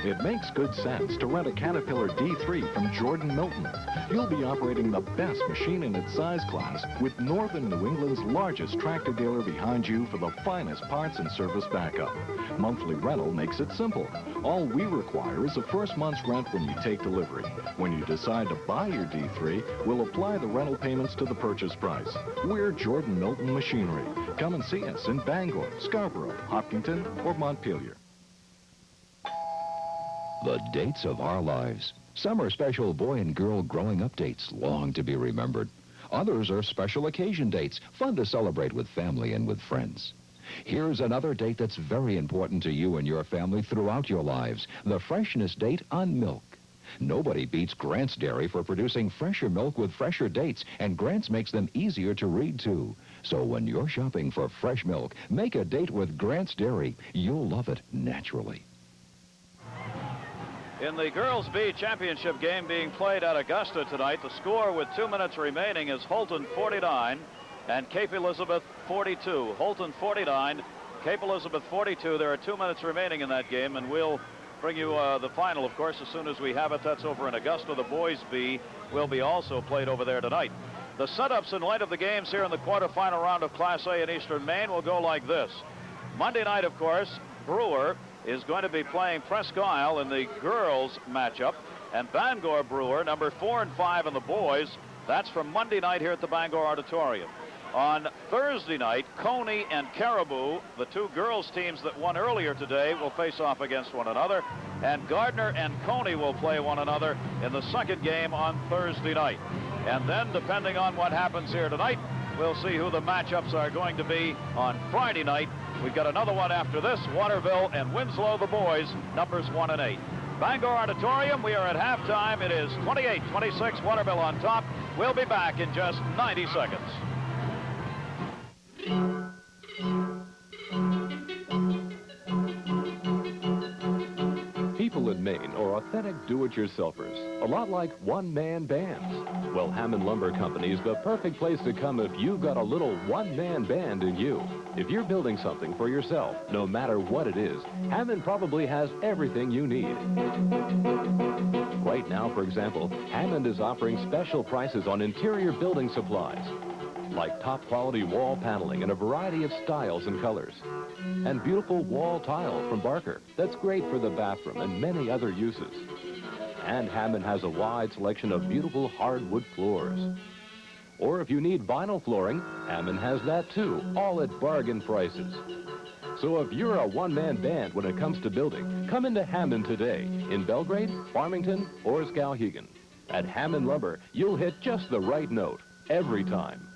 It makes good sense to rent a Caterpillar D3 from Jordan Milton. You'll be operating the best machine in its size class with Northern New England's largest tractor dealer behind you for the finest parts and service backup. Monthly rental makes it simple. All we require is the first month's rent when you take delivery. When you decide to buy your D3, we'll apply the rental payments to the purchase price. We're Jordan Milton Machinery. Come and see us in Bangor, Scarborough, Hopkinton, or Montpelier. The dates of our lives. Some are special boy and girl growing up dates, long to be remembered. Others are special occasion dates, fun to celebrate with family and with friends. Here's another date that's very important to you and your family throughout your lives, the freshness date on milk. Nobody beats Grant's Dairy for producing fresher milk with fresher dates, and Grant's makes them easier to read, too. So when you're shopping for fresh milk, make a date with Grant's Dairy. You'll love it naturally. In the Girls B Championship game being played at Augusta tonight, the score with 2 minutes remaining is Holton 49 and Cape Elizabeth 42. Holton 49, Cape Elizabeth 42. There are 2 minutes remaining in that game, and we'll bring you the final, of course, as soon as we have it. That's over in Augusta. The Boys B will be also played over there tonight. The setups in light of the games here in the quarterfinal round of Class A in Eastern Maine will go like this. Monday night, of course, Brewer is going to be playing Presque Isle in the girls matchup, and Bangor Brewer, number 4 and 5 in the boys. That's from Monday night here at the Bangor Auditorium. On Thursday night, Coney and Caribou, the 2 girls teams that won earlier today, will face off against one another, and Gardner and Coney will play one another in the second game on Thursday night. And then, depending on what happens here tonight, we'll see who the matchups are going to be on Friday night. We've got another one after this, Waterville and Winslow, the boys, numbers 1 and 8. Bangor Auditorium, we are at halftime. It is 28-26, Waterville on top. We'll be back in just 90 seconds. People in Maine are authentic do-it-yourselfers, a lot like one-man bands. Well, Hammond Lumber Company is the perfect place to come if you've got a little one-man band in you. If you're building something for yourself, no matter what it is, Hammond probably has everything you need. Right now, for example, Hammond is offering special prices on interior building supplies, like top-quality wall paneling in a variety of styles and colors, and beautiful wall tile from Barker that's great for the bathroom and many other uses. And Hammond has a wide selection of beautiful hardwood floors. Or if you need vinyl flooring, Hammond has that too, all at bargain prices. So if you're a one-man band when it comes to building, come into Hammond today in Belgrade, Farmington, or Skowhegan. At Hammond Lumber, you'll hit just the right note every time.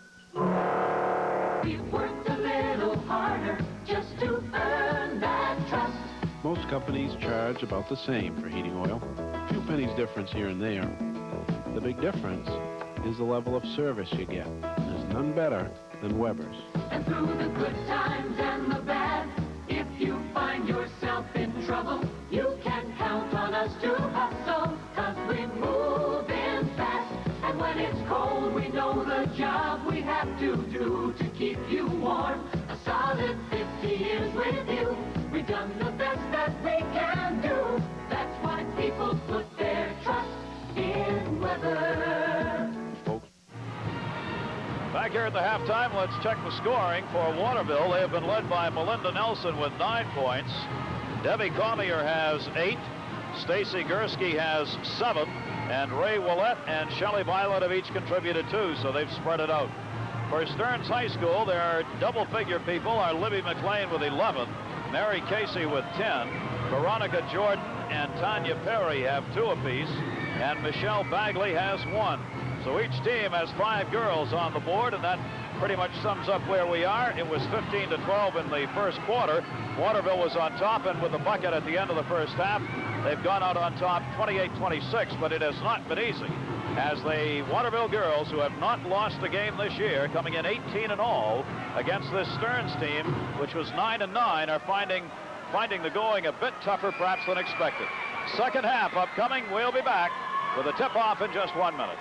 We've worked a little harder just to earn that trust. Most companies charge about the same for heating oil. A few pennies difference here and there. The big difference is the level of service you get. There's none better than Weber's. And through the good times and the bad, if you find yourself in trouble, you can count on us to hustle, 'cause we move in fast. And when it's cold, we know the job we have to do to keep you warm. A solid 50 years with you. We've done the best that we can do. That's why people put their trust in Weber. Back here at the halftime, let's check the scoring for Waterville. They have been led by Melinda Nelson with 9 points. Debbie Cormier has 8. Stacy Gursky has 7. And Ray Willett and Shelley Violet have each contributed 2, so they've spread it out. For Stearns High School, their double-figure people are Libby McLean with 11, Mary Casey with 10, Veronica Jordan and Tanya Perry have 2 apiece, and Michelle Bagley has 1. So each team has 5 girls on the board, and that pretty much sums up where we are. It was 15-12 in the first quarter. Waterville was on top, and with the bucket at the end of the first half, they've gone out on top 28-26, but it has not been easy, as the Waterville girls, who have not lost a game this year, coming in 18-all against this Stearns team, which was 9-9, are finding the going a bit tougher perhaps than expected. Second half upcoming. We'll be back with a tip-off in just 1 minute.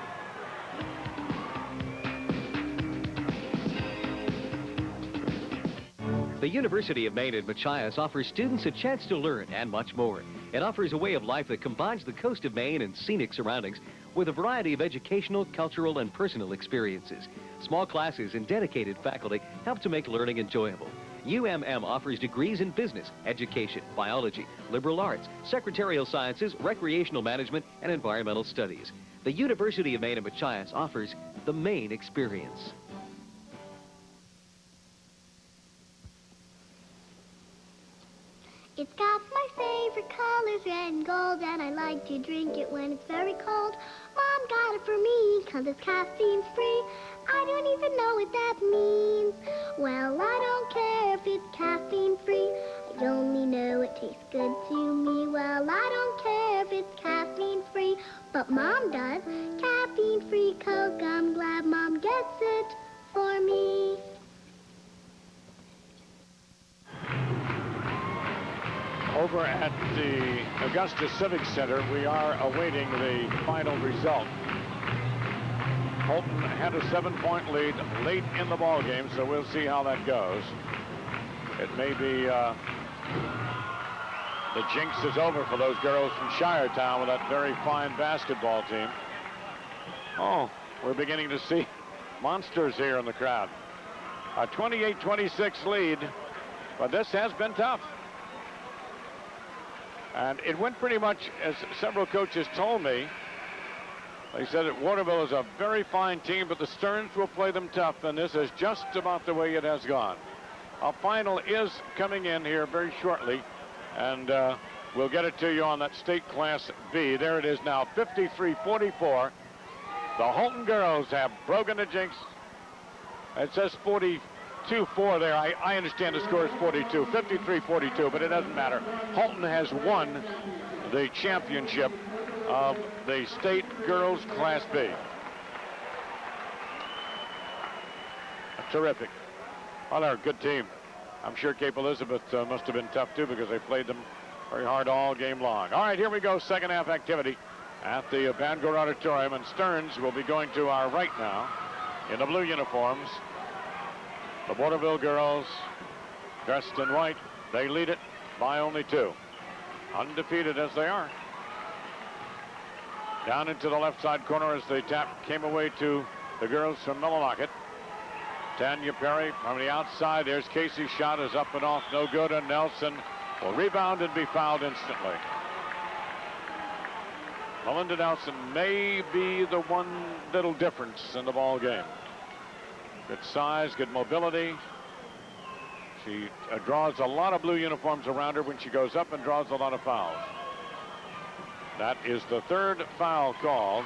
The University of Maine at Machias offers students a chance to learn and much more. It offers a way of life that combines the coast of Maine and scenic surroundings with a variety of educational, cultural, and personal experiences. Small classes and dedicated faculty help to make learning enjoyable. UMM offers degrees in business, education, biology, liberal arts, secretarial sciences, recreational management, and environmental studies. The University of Maine at Machias offers the Maine experience. It's got my favorite colors, red and gold, and I like to drink it when it's very cold. Mom got it for me, 'cause it's caffeine free. I don't even know what that means. Well, I don't care if it's caffeine free. I only know it tastes good to me. Well, I don't care if it's caffeine free, but Mom does. Caffeine free Coke, I'm glad Mom gets it for me. Over at the Augusta Civic Center, we are awaiting the final result. Holton had a 7-point lead late in the ball game, so we'll see how that goes. It may be the jinx is over for those girls from Shiretown with that very fine basketball team. Oh, we're beginning to see monsters here in the crowd. A 28-26 lead, but this has been tough. And it went pretty much as several coaches told me. They said that Waterville is a very fine team, but the Stearns will play them tough, and this is just about the way it has gone. A final is coming in here very shortly, and we'll get it to you on that state class B. There it is now, 53-44. The Holton girls have broken the jinx. It says 42-4 there. I understand the score is 42, 53-42, but it doesn't matter. Holton has won the championship of the state girls class B. Terrific. Well, they're a good team. I'm sure Cape Elizabeth must have been tough too, because they played them very hard all game long. All right, here we go, second half activity at the Bangor Auditorium, and Stearns will be going to our right now in the blue uniforms. The Waterville girls dressed in white. They lead it by only 2. Undefeated as they are. Down into the left side corner as the tap came away to the girls from Millinocket. Tanya Perry from the outside. There's Casey's shot is up and off, no good, and Nelson will rebound and be fouled instantly. Melinda Nelson may be the one little difference in the ball game. Good size, good mobility. She draws a lot of blue uniforms around her when she goes up and draws a lot of fouls. That is the third foul called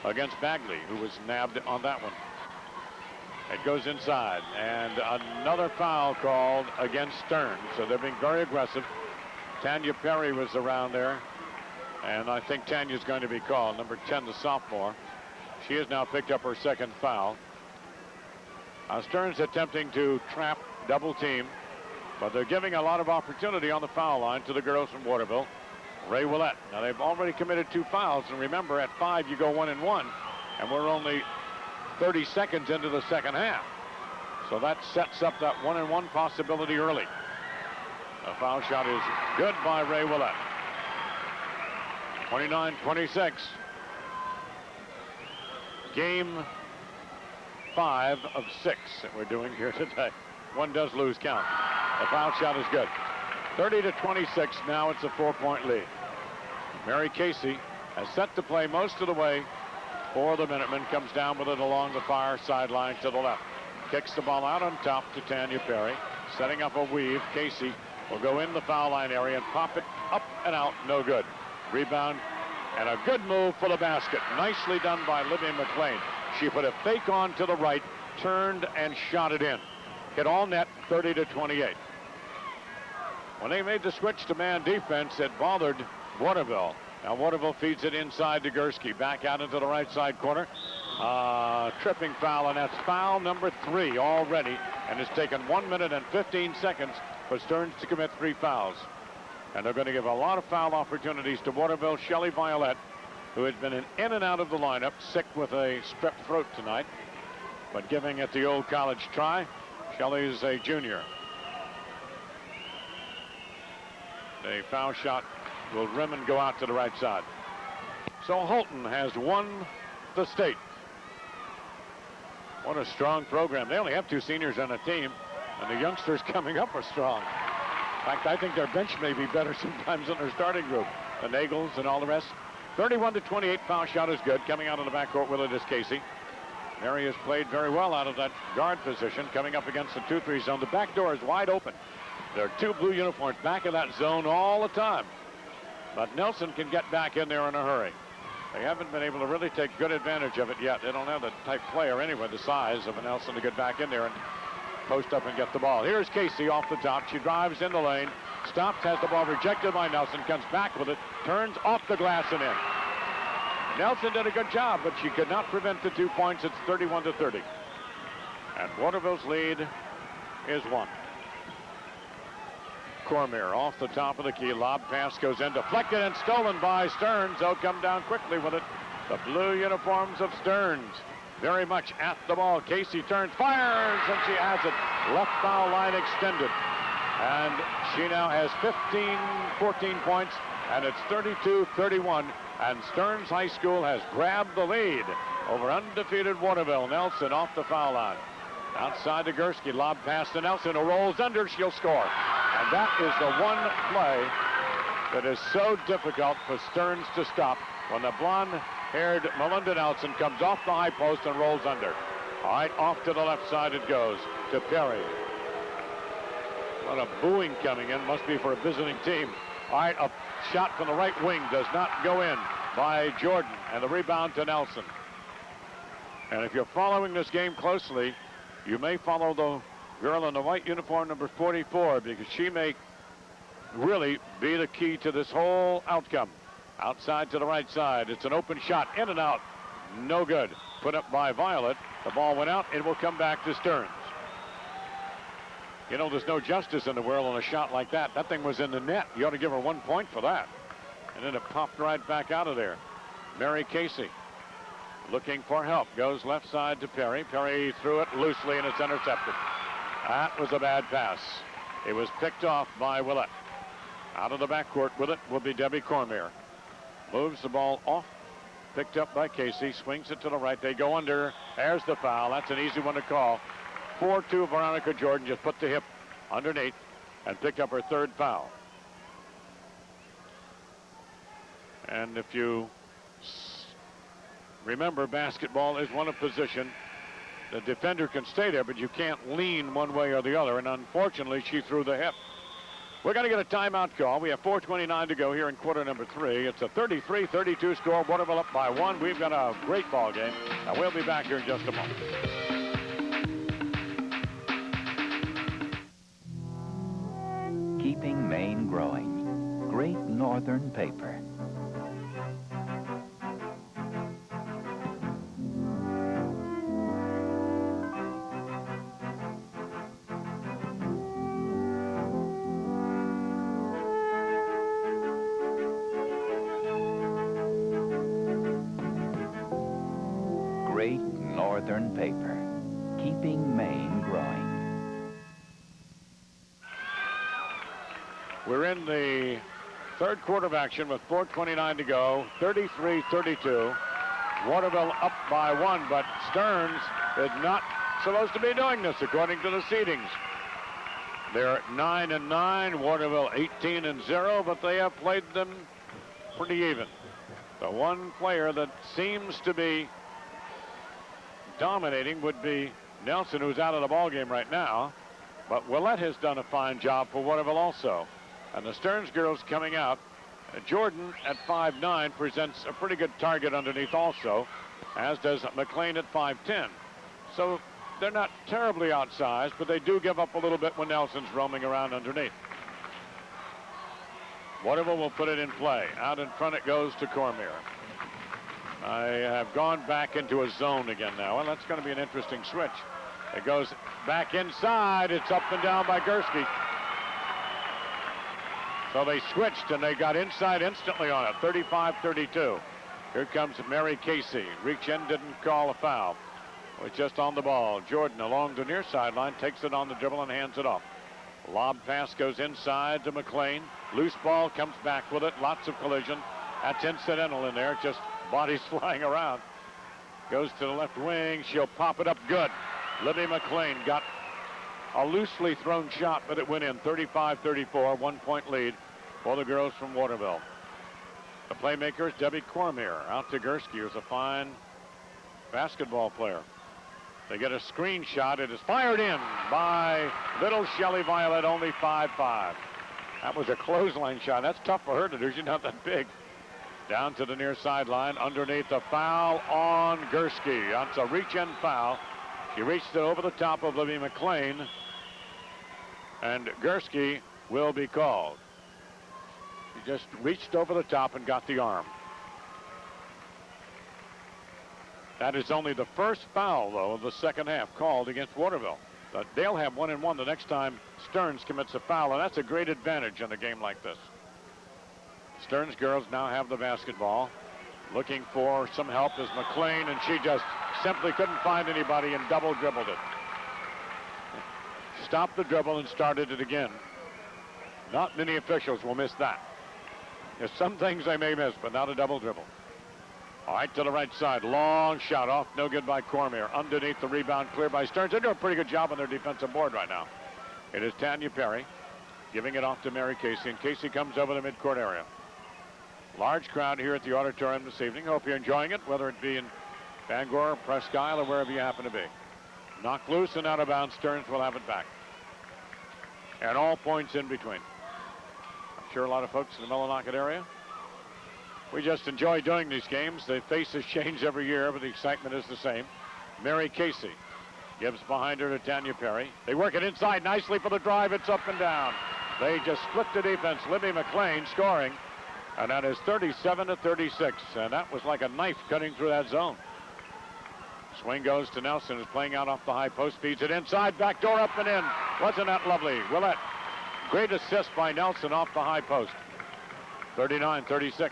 against Bagley, who was nabbed on that one. It goes inside, and another foul called against Stearns. So they're being very aggressive. Tanya Perry was around there, and I think Tanya's going to be called. Number 10, the sophomore. She has now picked up her second foul. Stearns attempting to trap double team, but they're giving a lot of opportunity on the foul line to the girls from Waterville. Ray Willett. Now they've already committed 2 fouls, and remember, at 5 you go 1 and 1, and we're only 30 seconds into the second half. So that sets up that 1 and 1 possibility early. The foul shot is good by Ray Willett. 29-26. Game 5 of 6 that we're doing here today. One does lose count. The foul shot is good. 30-26. Now it's a 4-point lead. Mary Casey has set to play most of the way for the Minutemen. Comes down with it along the far sideline to the left. Kicks the ball out on top to Tanya Perry. Setting up a weave. Casey will go in the foul line area and pop it up and out. No good. Rebound and a good move for the basket. Nicely done by Livia McLean. She put a fake on to the right, turned and shot it in. Hit all net. 30-28. When they made the switch to man defense, it bothered Waterville. Now Waterville feeds it inside to Gursky. Back out into the right side corner. Tripping foul, and that's foul number 3 already. And it's taken 1 minute and 15 seconds for Stearns to commit 3 fouls. And they're going to give a lot of foul opportunities to Waterville. Shelley Violette, who had been in and out of the lineup, sick with a strep throat tonight, but giving it the old college try. Shelley is a junior. The foul shot will rim and go out to the right side. So Holton has won the state. What a strong program. They only have 2 seniors on the team, and the youngsters coming up are strong. In fact, I think their bench may be better sometimes than their starting group. The Nagels and all the rest. 31-28. Foul shot is good. Coming out of the backcourt with it is Casey. Mary has played very well out of that guard position, coming up against the 2-3 zone. The back door is wide open. There are 2 blue uniforms back in that zone all the time. But Nelson can get back in there in a hurry. They haven't been able to really take good advantage of it yet. They don't have the type player anyway, the size of a Nelson, to get back in there and post up and get the ball. Here's Casey off the top. She drives in the lane, stops, has the ball rejected by Nelson, comes back with it, turns off the glass and in. Nelson did a good job, but she could not prevent the 2 points. It's 31-30. And Waterville's lead is 1. Cormier off the top of the key. Lob pass goes in, deflected and stolen by Stearns. They'll come down quickly with it. The blue uniforms of Stearns very much at the ball. Casey turns, fires, and she has it. Left foul line extended. And she now has 14 points, and it's 32-31. And Stearns High School has grabbed the lead over undefeated Waterville. Nelson off the foul line. Outside to Gursky, lob pass to Nelson, who rolls under, she'll score. And that is the one play that is so difficult for Stearns to stop when the blonde-haired Melinda Nelson comes off the high post and rolls under. All right, off to the left side it goes to Perry. What a booing coming in, must be for a visiting team. All right, a shot from the right wing does not go in by Jordan, and the rebound to Nelson. And if you're following this game closely, you may follow the girl in the white uniform, number 44, because she may really be the key to this whole outcome. Outside to the right side. It's an open shot, in and out. No good. Put up by Violet. The ball went out. It will come back to Stearns. You know, there's no justice in the world on a shot like that. That thing was in the net. You ought to give her 1 point for that. And then it popped right back out of there. Mary Casey looking for help. Goes left side to Perry. Perry threw it loosely, and it's intercepted. That was a bad pass. It was picked off by Willett. Out of the backcourt with it will be Debbie Cormier. Moves the ball off. Picked up by Casey. Swings it to the right. They go under. There's the foul. That's an easy one to call. 4-2 Veronica Jordan just put the hip underneath and picked up her third foul. And if you remember, basketball is one of position. The defender can stay there, but you can't lean one way or the other, and unfortunately, she threw the hip. We're going to get a timeout call. We have 4:29 to go here in quarter number 3. It's a 33-32 score. Waterville up by 1. We've got a great ball game, and we'll be back here in just a moment. Keeping Maine growing. Great Northern Paper. Great Northern Paper. Keeping Maine growing. We're in the third quarter of action with 4:29 to go. 33-32. Waterville up by 1, but Stearns is not supposed to be doing this according to the seedings. They're at 9-9. Waterville 18-0, but they have played them pretty even. The one player that seems to be dominating would be Nelson, who's out of the ball game right now, but Willett has done a fine job for Waterville also. And the Stearns girls coming out. Jordan at 5'9" presents a pretty good target underneath also, as does McLean at 5'10". So they're not terribly outsized, but they do give up a little bit when Nelson's roaming around underneath. Waterville will put it in play. Out in front it goes to Cormier. I have gone back into a zone again now, and that's going to be an interesting switch. It goes back inside. It's up and down by Gursky. So they switched, and they got inside instantly on it, 35-32. Here comes Mary Casey. Reach in, didn't call a foul. Was just on the ball. Jordan along the near sideline, takes it on the dribble and hands it off. Lob pass goes inside to McLean. Loose ball, comes back with it. Lots of collision. That's incidental in there, just bodies flying around. Goes to the left wing. She'll pop it up good. Libby McLean got a loosely thrown shot, but it went in. 35-34, 1-point lead for the girls from Waterville. The playmaker is Debbie Cormier. Out to Gursky, who's a fine basketball player. They get a screen shot. It is fired in by little Shelley Violet, only 5'5". That was a clothesline shot. That's tough for her to do. She's not that big. Down to the near sideline. Underneath, the foul on Gursky. That's a reach-in foul. She reached it over the top of Libby McLean, and Gursky will be called. She just reached over the top and got the arm. That is only the first foul, though, of the second half called against Waterville. But they'll have 1-1 the next time Stearns commits a foul, and that's a great advantage in a game like this. Stearns girls now have the basketball, looking for some help as McLean, and she just simply couldn't find anybody and double dribbled it. Stopped the dribble and started it again. Not many officials will miss that. There's some things they may miss, but not a double dribble. All right, to the right side. Long shot off. No good by Cormier. Underneath the rebound, clear by Stearns. They're doing a pretty good job on their defensive board right now. It is Tanya Perry giving it off to Mary Casey, and Casey comes over the midcourt area. Large crowd here at the auditorium this evening. Hope you're enjoying it, whether it be in Bangor, Presque Isle, or wherever you happen to be. Knocked loose and out of bounds. Stearns will have it back. And all points in between. I'm sure a lot of folks in the Millinocket area. We just enjoy doing these games. The faces change every year, but the excitement is the same. Mary Casey gives behind her to Tanya Perry. They work it inside nicely for the drive. It's up and down. They just split the defense. Libby McLean scoring. And that is 37-36. And that was like a knife cutting through that zone. Swing goes to Nelson, who's playing out off the high post. Feeds it inside. Back door up and in. Wasn't that lovely? Willett. Great assist by Nelson off the high post. 39-36.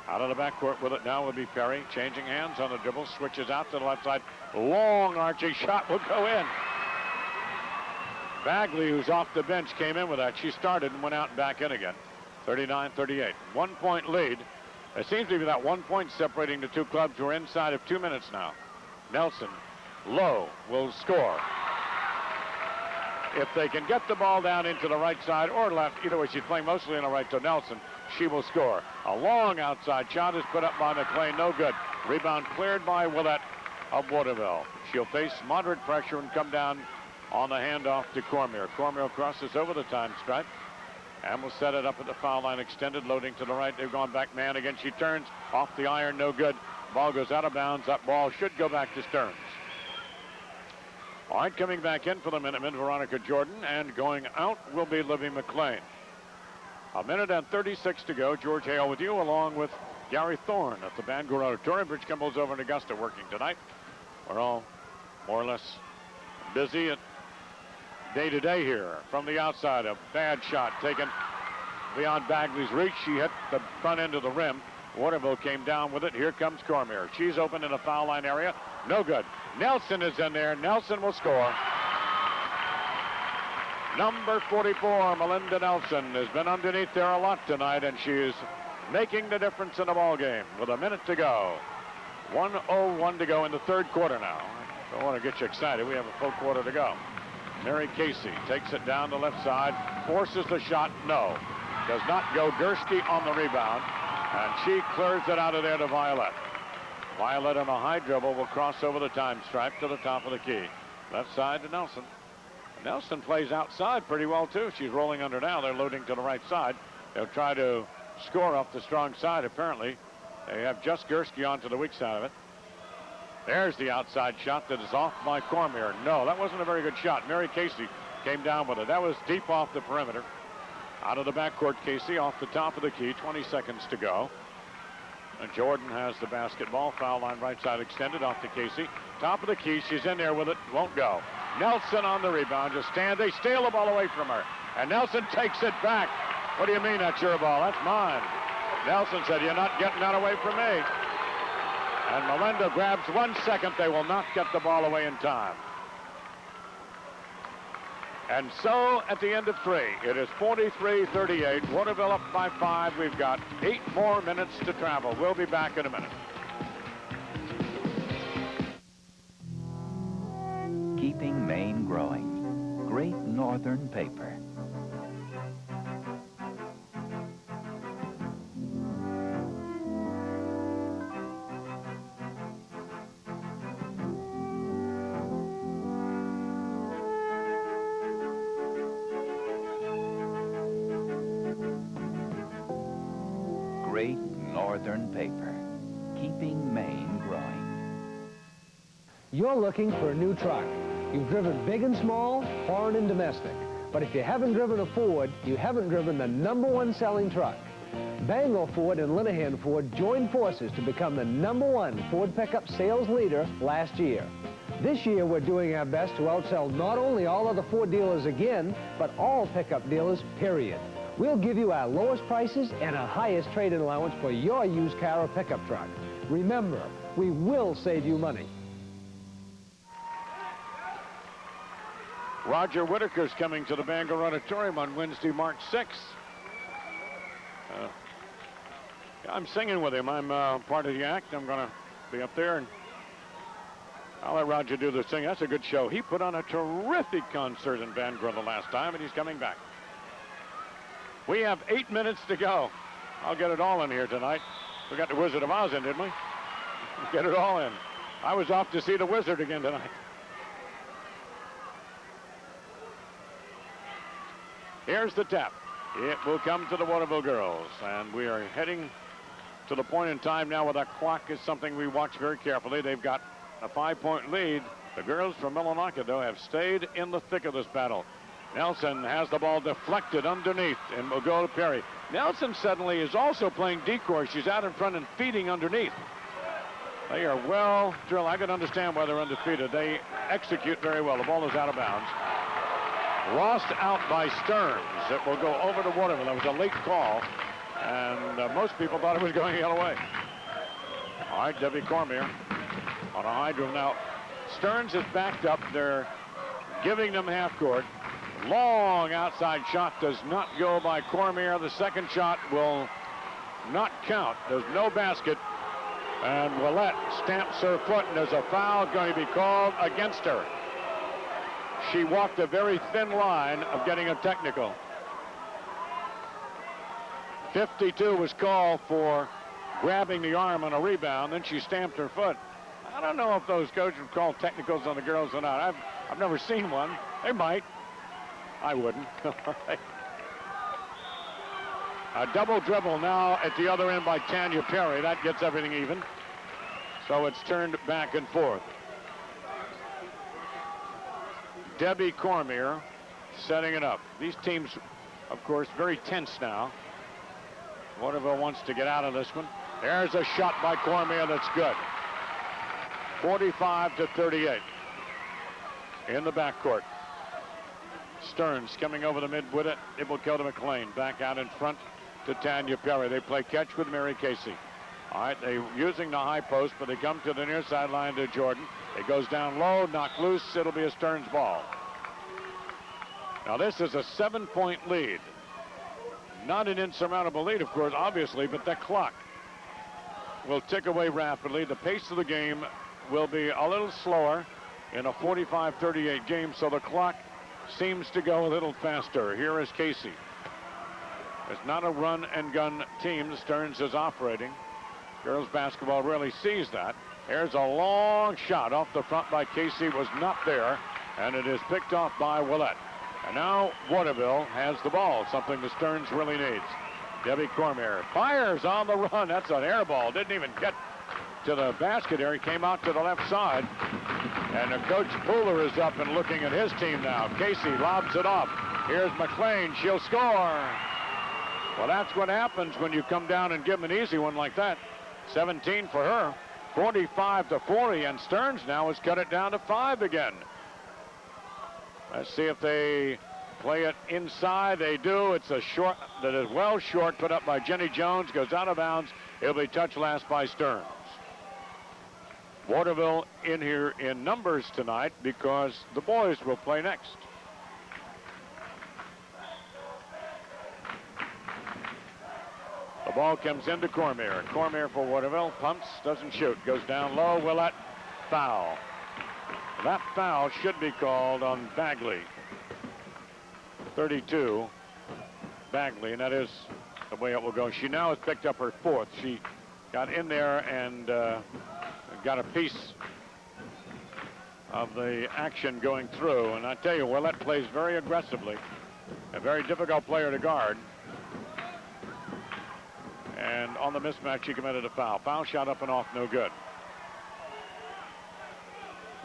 Out of the backcourt with it now would be Perry. Changing hands on the dribble. Switches out to the left side. Long arching shot will go in. Bagley, who's off the bench, came in with that. She started and went out and back in again. 39-38. 1-point lead. There seems to be that 1 point separating the two clubs. We're inside of 2 minutes now. Nelson, low, will score. If they can get the ball down into the right side or left, either way, she's playing mostly on the right to Nelson, she will score. A long outside shot is put up by McLean, no good. Rebound cleared by Willett, of Waterville. She'll face moderate pressure and come down on the handoff to Cormier. Cormier crosses over the time stripe and will set it up at the foul line, extended, loading to the right. They've gone back man again. She turns off the iron, no good. Ball goes out of bounds. That ball should go back to Stearns. All right, coming back in for the Minutemen, Veronica Jordan, and going out will be Libby McLean. 1:36 to go. George Hale with you, along with Gary Thorne at the Bangor Auditorium. Bridge Kimball's over in Augusta working tonight. We're all more or less busy at day-to-day here. From the outside, a bad shot taken beyond Bagley's reach. She hit the front end of the rim. Waterville came down with it. Here comes Cormier. She's open in the foul line area. No good. Nelson is in there. Nelson will score. Number 44, Melinda Nelson, has been underneath there a lot tonight, and she is making the difference in the ball game with a minute to go. 1:01 to go in the third quarter now. I don't want to get you excited. We have a full quarter to go. Mary Casey takes it down the left side, forces the shot. No. Does not go. Gursky on the rebound, and she clears it out of there to Violet. Violet on a high dribble will cross over the time stripe to the top of the key. Left side to Nelson. Nelson plays outside pretty well, too. She's rolling under now. They're loading to the right side. They'll try to score off the strong side, apparently. They have just Gursky onto the weak side of it. There's the outside shot that is off by Cormier. No, that wasn't a very good shot. Mary Casey came down with it. That was deep off the perimeter. Out of the backcourt, Casey off the top of the key. 20 seconds to go. And Jordan has the basketball. Foul line right side extended off to Casey. Top of the key. She's in there with it. Won't go. Nelson on the rebound. Just stand. They steal the ball away from her. And Nelson takes it back. What do you mean that's your ball? That's mine. Nelson said, you're not getting that away from me. And Melinda grabs 1 second. They will not get the ball away in time. And so at the end of 3, it is 43-38. Waterville up by 5. We've got 8 more minutes to travel. We'll be back in a minute. Keeping Maine growing. Great Northern Paper. Great Northern Paper, keeping Maine growing. You're looking for a new truck. You've driven big and small, foreign and domestic. But if you haven't driven a Ford, you haven't driven the #1 selling truck. Bangor Ford and Linehan Ford joined forces to become the #1 Ford pickup sales leader last year. This year, we're doing our best to outsell not only all other Ford dealers again, but all pickup dealers, period. We'll give you our lowest prices and our highest trade-in allowance for your used car or pickup truck. Remember, we will save you money. Roger Whitaker's coming to the Bangor Auditorium on Wednesday, March 6th. I'm singing with him. I'm part of the act. I'm going to be up there, and I'll let Roger do the singing. That's a good show. He put on a terrific concert in Bangor the last time, and he's coming back. We have 8 minutes to go. I'll get it all in here tonight. We got the Wizard of Oz in, didn't we? Get it all in. I was off to see the Wizard again tonight. Here's the tap. It will come to the Waterville girls, and we are heading to the point in time now where that clock is something we watch very carefully. They've got a 5-point lead. The girls from Millinocket, though, have stayed in the thick of this battle. Nelson has the ball deflected underneath and will go to Perry. Nelson suddenly is also playing decoy. She's out in front and feeding underneath. They are well drilled. I can understand why they're undefeated. They execute very well. The ball is out of bounds. Lost out by Stearns. It will go over to Waterville. That was a late call, and most people thought it was going the other way. All right, Debbie Cormier on a high drill. Now, Stearns is backed up. They're giving them half court. Long outside shot does not go by Cormier. The second shot will not count. There's no basket. And Willette stamps her foot, and there's a foul going to be called against her. She walked a very thin line of getting a technical. 52 was called for grabbing the arm on a rebound. Then she stamped her foot. I don't know if those coaches would call technicals on the girls or not. I've never seen one. They might. I wouldn't. All right. A double dribble now at the other end by Tanya Perry. That gets everything even. So it's turned back and forth. Debbie Cormier setting it up. These teams, of course, very tense now. Waterville wants to get out of this one. There's a shot by Cormier that's good. 45-38 in the backcourt. Stearns coming over the mid with it. It will go to McLean. Back out in front to Tanya Perry. They play catch with Mary Casey. All right, they're using the high post, but they come to the near sideline to Jordan. It goes down low, knocked loose. It'll be a Stearns ball. Now this is a 7-point lead. Not an insurmountable lead, of course, obviously, but that clock will tick away rapidly. The pace of the game will be a little slower in a 45-38 game, so the clock seems to go a little faster. Here is Casey. It's not a run and gun team Stearns is operating. Girls basketball really sees that. There's a long shot off the front by Casey, was not there, and it is picked off by Willett. And now Waterville has the ball, something the Stearns really needs. Debbie Cormier fires on the run. That's an air ball. Didn't even get to the basket there. He came out to the left side. And the coach Pooler is up and looking at his team now. Casey lobs it off. Here's McLean. She'll score. Well, that's what happens when you come down and give them an easy one like that. 17 for her. 45-40. And Stearns now has cut it down to 5 again. Let's see if they play it inside. They do. It's a short that is well short, put up by Jenny Jones. Goes out of bounds. It'll be touched last by Stearns. Waterville in here in numbers tonight because the boys will play next. The ball comes into Cormier. Cormier for Waterville. Pumps, doesn't shoot. Goes down low. Willett. Foul. That foul should be called on Bagley. 32. Bagley, and that is the way it will go. She now has picked up her 4th. She got in there and got a piece of the action going through. And I tell you, Willett plays very aggressively. A very difficult player to guard. And on the mismatch, she committed a foul. Foul shot up and off, no good.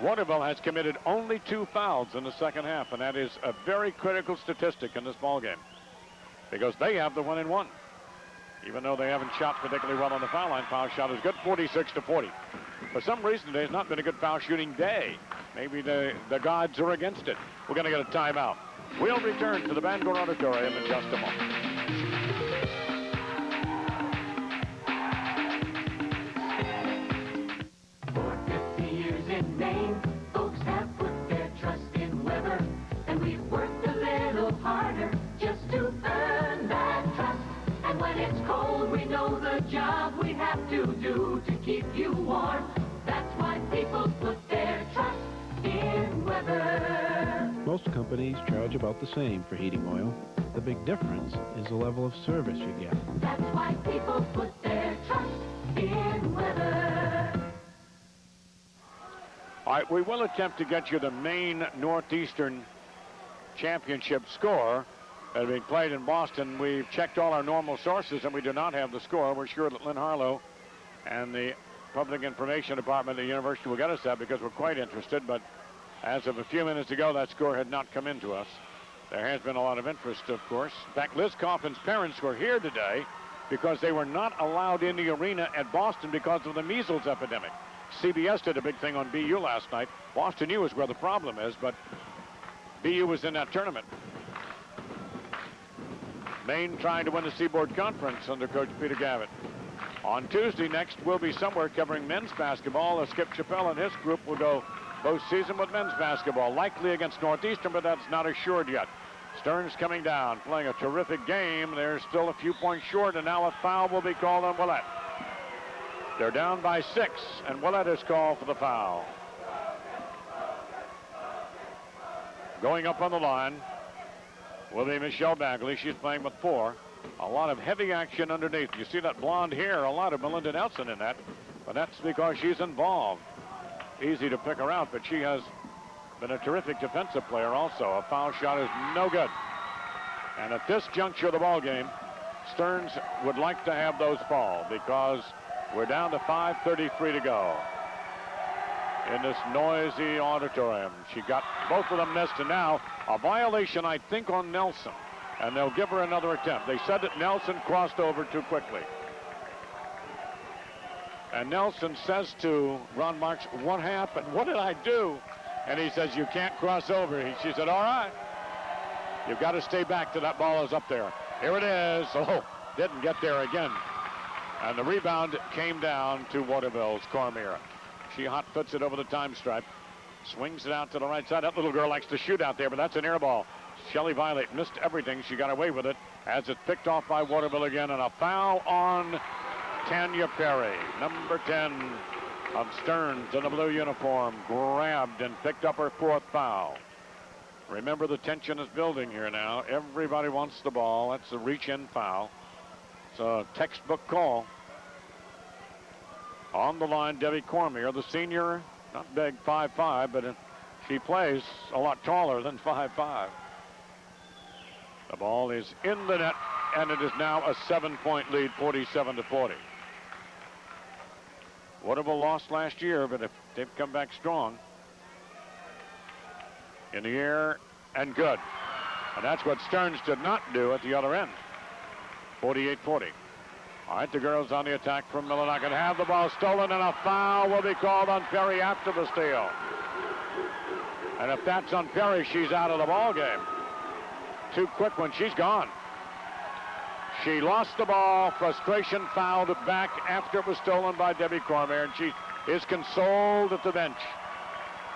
Waterville has committed only 2 fouls in the second half, and that is a very critical statistic in this ballgame because they have the 1-and-1. Even though they haven't shot particularly well on the foul line, foul shot is good, 46-40. For some reason, today has not been a good foul shooting day. Maybe the gods are against it. We're going to get a timeout. We'll return to the Bangor Auditorium in just a moment. Maine, folks have put their trust in weather, and we've worked a little harder just to earn that trust. And when it's cold, we know the job we have to do to keep you warm. That's why people put their trust in weather. Most companies charge about the same for heating oil. The big difference is the level of service you get. That's why people put their trust in weather. All right, we will attempt to get you the Maine Northeastern Championship score that being played in Boston. We've checked all our normal sources, and we do not have the score. We're sure that Lynn Harlow and the Public Information Department at the university will get us that because we're quite interested. But as of a few minutes ago, that score had not come into us. There has been a lot of interest, of course. In fact, Liz Coffin's parents were here today because they were not allowed in the arena at Boston because of the measles epidemic. CBS did a big thing on BU last night. Boston U is where the problem is, but BU was in that tournament. Maine trying to win the Seaboard Conference under Coach Peter Gavitt. On Tuesday next, we'll be somewhere covering men's basketball. Skip Chappelle and his group will go postseason with men's basketball, likely against Northeastern, but that's not assured yet. Stearns coming down, playing a terrific game. They're still a few points short, and now a foul will be called on Willett. They're down by 6, and Willett is called for the foul. Going up on the line will be Michelle Bagley. She's playing with 4. A lot of heavy action underneath. You see that blonde hair, a lot of Melinda Nelson in that, but that's because she's involved. easy to pick her out, but she has been a terrific defensive player also. A foul shot is no good. And at this juncture of the ball game, Stearns would like to have those fall because we're down to 5:33 to go in this noisy auditorium. She got both of them missed, and now a violation, I think, on Nelson. And they'll give her another attempt. They said that Nelson crossed over too quickly. And Nelson says to Ron Marks, "What happened? What did I do?" And he says, "You can't cross over." She said, "All right. You've got to stay back till that ball is up there." Here it is. Oh, didn't get there again. And the rebound came down to Waterville's Cormier. She hot foots it over the time stripe. Swings it out to the right side. That little girl likes to shoot out there, but that's an air ball. Shelley Violet missed everything. She got away with it as it's picked off by Waterville again, and a foul on Tanya Perry. Number 10 of Stearns in a blue uniform grabbed and picked up her 4th foul. Remember, the tension is building here now. Everybody wants the ball. That's a reach-in foul. It's a textbook call. On the line, Debbie Cormier, the senior, not big, 5'5", but she plays a lot taller than 5'5". The ball is in the net, and it is now a 7-point lead, 47-40. Waterville lost last year, but if they've come back strong. In the air, and good. And that's what Stearns did not do at the other end. 48-40. All right, the girls on the attack from Millinock and have the ball stolen, and a foul will be called on Perry after the steal. And if that's on Perry, she's out of the ball game. Too quick when she's gone. She lost the ball, frustration, fouled back after it was stolen by Debbie Cormier, and she is consoled at the bench.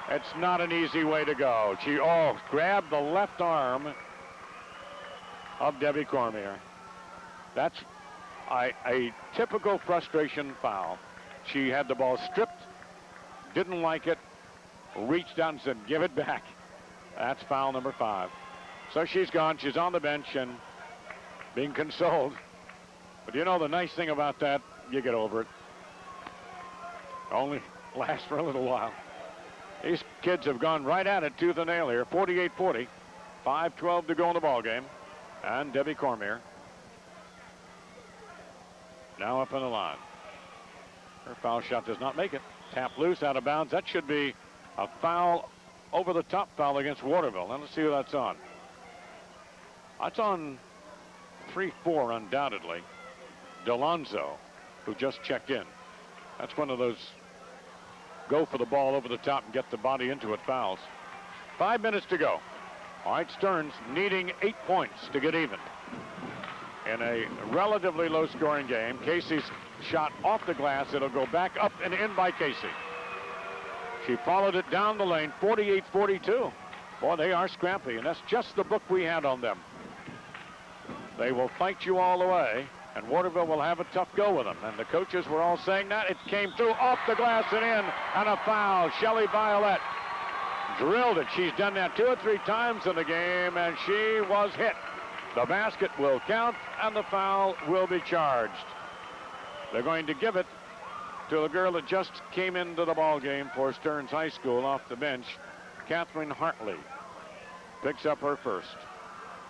It's not an easy way to go. She grabbed the left arm of Debbie Cormier. That's a typical frustration foul. She had the ball stripped, didn't like it, reached out and said, "Give it back." That's foul number 5. So she's gone. She's on the bench and being consoled. But you know, the nice thing about that, you get over it. Only lasts for a little while. These kids have gone right at it, tooth and nail here. 48-40. 5:12 to go in the ball game. And Debbie Cormier now up in the line. Her foul shot does not make it. Tap loose, out of bounds. That should be a foul, over the top foul against Waterville. Now let's see who that's on. That's on 3-4 undoubtedly. Delonzo, who just checked in. That's one of those go for the ball over the top and get the body into it fouls. 5 minutes to go. All right, Stearns needing 8 points to get even. In a relatively low-scoring game, Casey's shot off the glass. It'll go back up and in by Casey. She followed it down the lane, 48-42. Boy, they are scrappy, and that's just the book we had on them. They will fight you all the way, and Waterville will have a tough go with them. And the coaches were all saying that. It came through off the glass and in, and a foul. Shelley Violet drilled it. She's done that 2 or 3 times in the game, and she was hit. The basket will count, and the foul will be charged. They're going to give it to the girl that just came into the ball game for Stearns High School off the bench. Catherine Hartley picks up her first.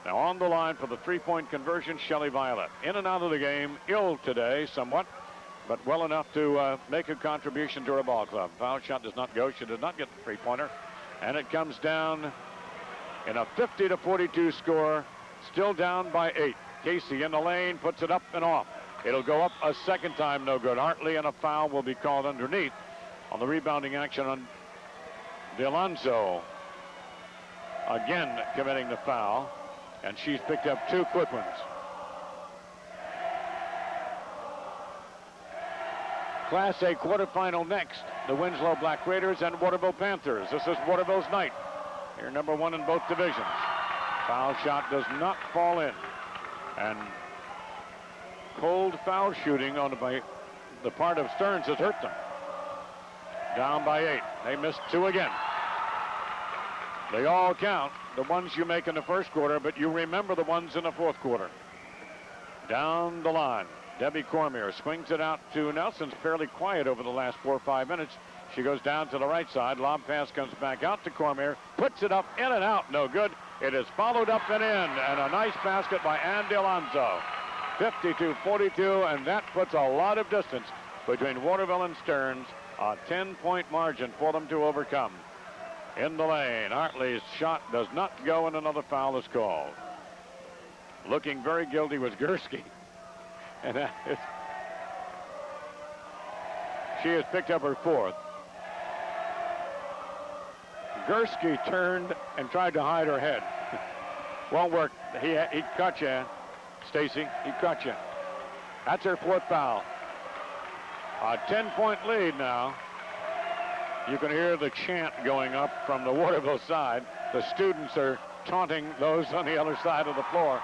Now on the line for the 3-point conversion, Shelley Violet. In and out of the game, ill today somewhat, but well enough to make a contribution to her ball club. Foul shot does not go. She did not get the 3-pointer. And it comes down in a 50-42 score, still down by 8. Casey in the lane, puts it up and off. It'll go up a second time, no good. Hartley, and a foul will be called underneath on the rebounding action on DeLonzo. Again committing the foul, and she's picked up 2 quick ones. Class A quarterfinal next. The Winslow Black Raiders and Waterville Panthers. This is Waterville's night. They're number 1 in both divisions. Foul shot does not fall in. And cold foul shooting on the part of Stearns has hurt them. Down by 8. They missed 2 again. They all count, the ones you make in the first quarter, but you remember the ones in the fourth quarter. Down the line, Debbie Cormier swings it out to Nelson's fairly quiet over the last 4 or 5 minutes. She goes down to the right side. Lob pass comes back out to Cormier. Puts it up, in and out. No good. It is followed up and in. And a nice basket by Ann DeLonzo. 52-42, and that puts a lot of distance between Waterville and Stearns. A 10-point margin for them to overcome. In the lane, Hartley's shot does not go, and another foul is called. Looking very guilty was Gursky. And she has picked up her fourth. Gursky turned and tried to hide her head. Won't work. He caught you, Stacy. He caught you. That's her fourth foul. A 10-point lead now. You can hear the chant going up from the Waterville side. The students are taunting those on the other side of the floor.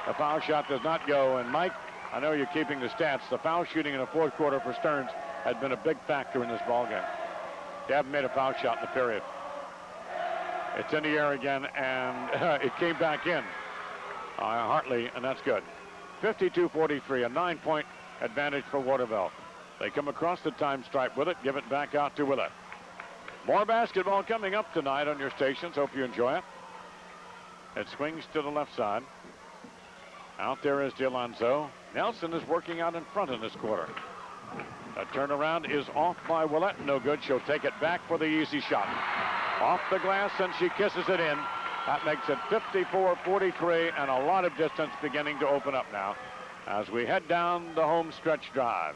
The foul shot does not go. And Mike, I know you're keeping the stats. The foul shooting in the fourth quarter for Stearns has been a big factor in this ballgame. They haven't made a foul shot in the period. It's in the air again, and it came back in. Hartley, and that's good. 52-43, a 9-point advantage for Waterville. They come across the time stripe with it, give it back out to Willett. More basketball coming up tonight on your stations. Hope you enjoy it. It swings to the left side. Out there is DeLonzo. Nelson is working out in front in this quarter. A turnaround is off by Willett. No good. She'll take it back for the easy shot. Off the glass, and she kisses it in. That makes it 54-43, and a lot of distance beginning to open up now as we head down the home stretch drive.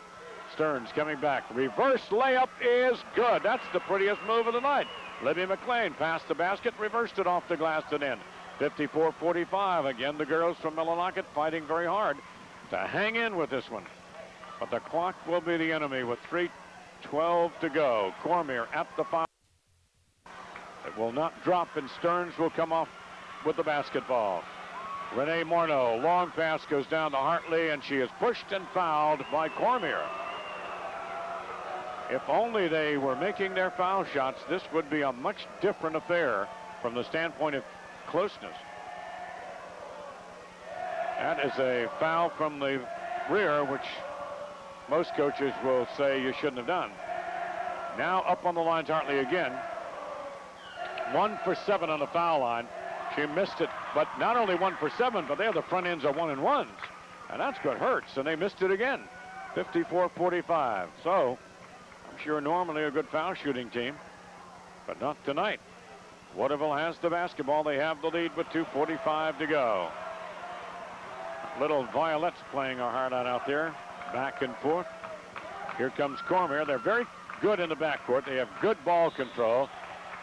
Stearns coming back. Reverse layup is good. That's the prettiest move of the night. Libby McLean passed the basket, reversed it off the glass and in. 54-45. Again, the girls from Millinocket fighting very hard to hang in with this one. But the clock will be the enemy with 3:12 to go. Cormier at the foul. It will not drop, and Stearns will come off with the basketball. Renee Morneau, long pass goes down to Hartley, and she is pushed and fouled by Cormier. If only they were making their foul shots, this would be a much different affair from the standpoint of closeness. That is a foul from the rear, which most coaches will say you shouldn't have done. Now up on the line, Hartley again. 1 for 7 on the foul line. She missed it, but not only 1 for 7, but they have the front ends of 1-and-1s. And that's what hurts, and they missed it again. 54-45. So, I'm sure normally a good foul shooting team, but not tonight. Waterville has the basketball. They have the lead with 2:45 to go. Little Violet's playing our heart out there. Back and forth. Here comes Cormier. They're very good in the backcourt. They have good ball control.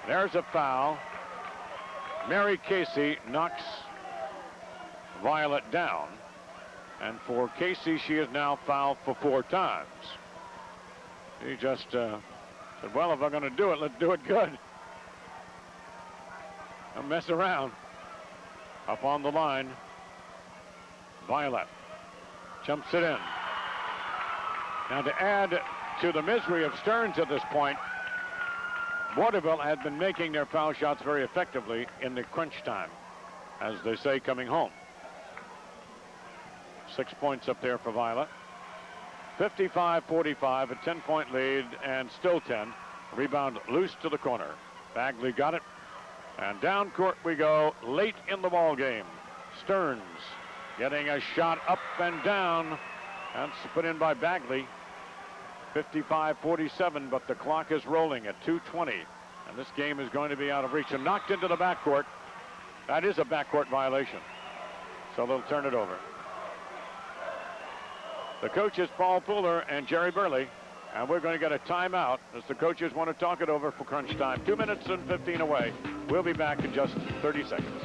There's a foul. Mary Casey knocks Violet down. And for Casey, she is now fouled for 4 times. He just said, well, if I'm going to do it, let's do it good. Don't mess around. Up on the line, Violet jumps it in. Now, to add to the misery of Stearns at this point, Waterville had been making their foul shots very effectively in the crunch time, as they say, coming home. 6 points up there for Violet. 55-45, a 10-point lead, and still 10. Rebound loose to the corner. Bagley got it, and down court we go late in the ball game. Stearns getting a shot up and down. That's put in by Bagley. 55-47, but the clock is rolling at 2:20, and this game is going to be out of reach and knocked into the backcourt. That is a backcourt violation, so they'll turn it over. The coaches, Paul Fuller and Jerry Burley, and we're going to get a timeout as the coaches want to talk it over for crunch time. 2 minutes and 15 away. We'll be back in just 30 seconds.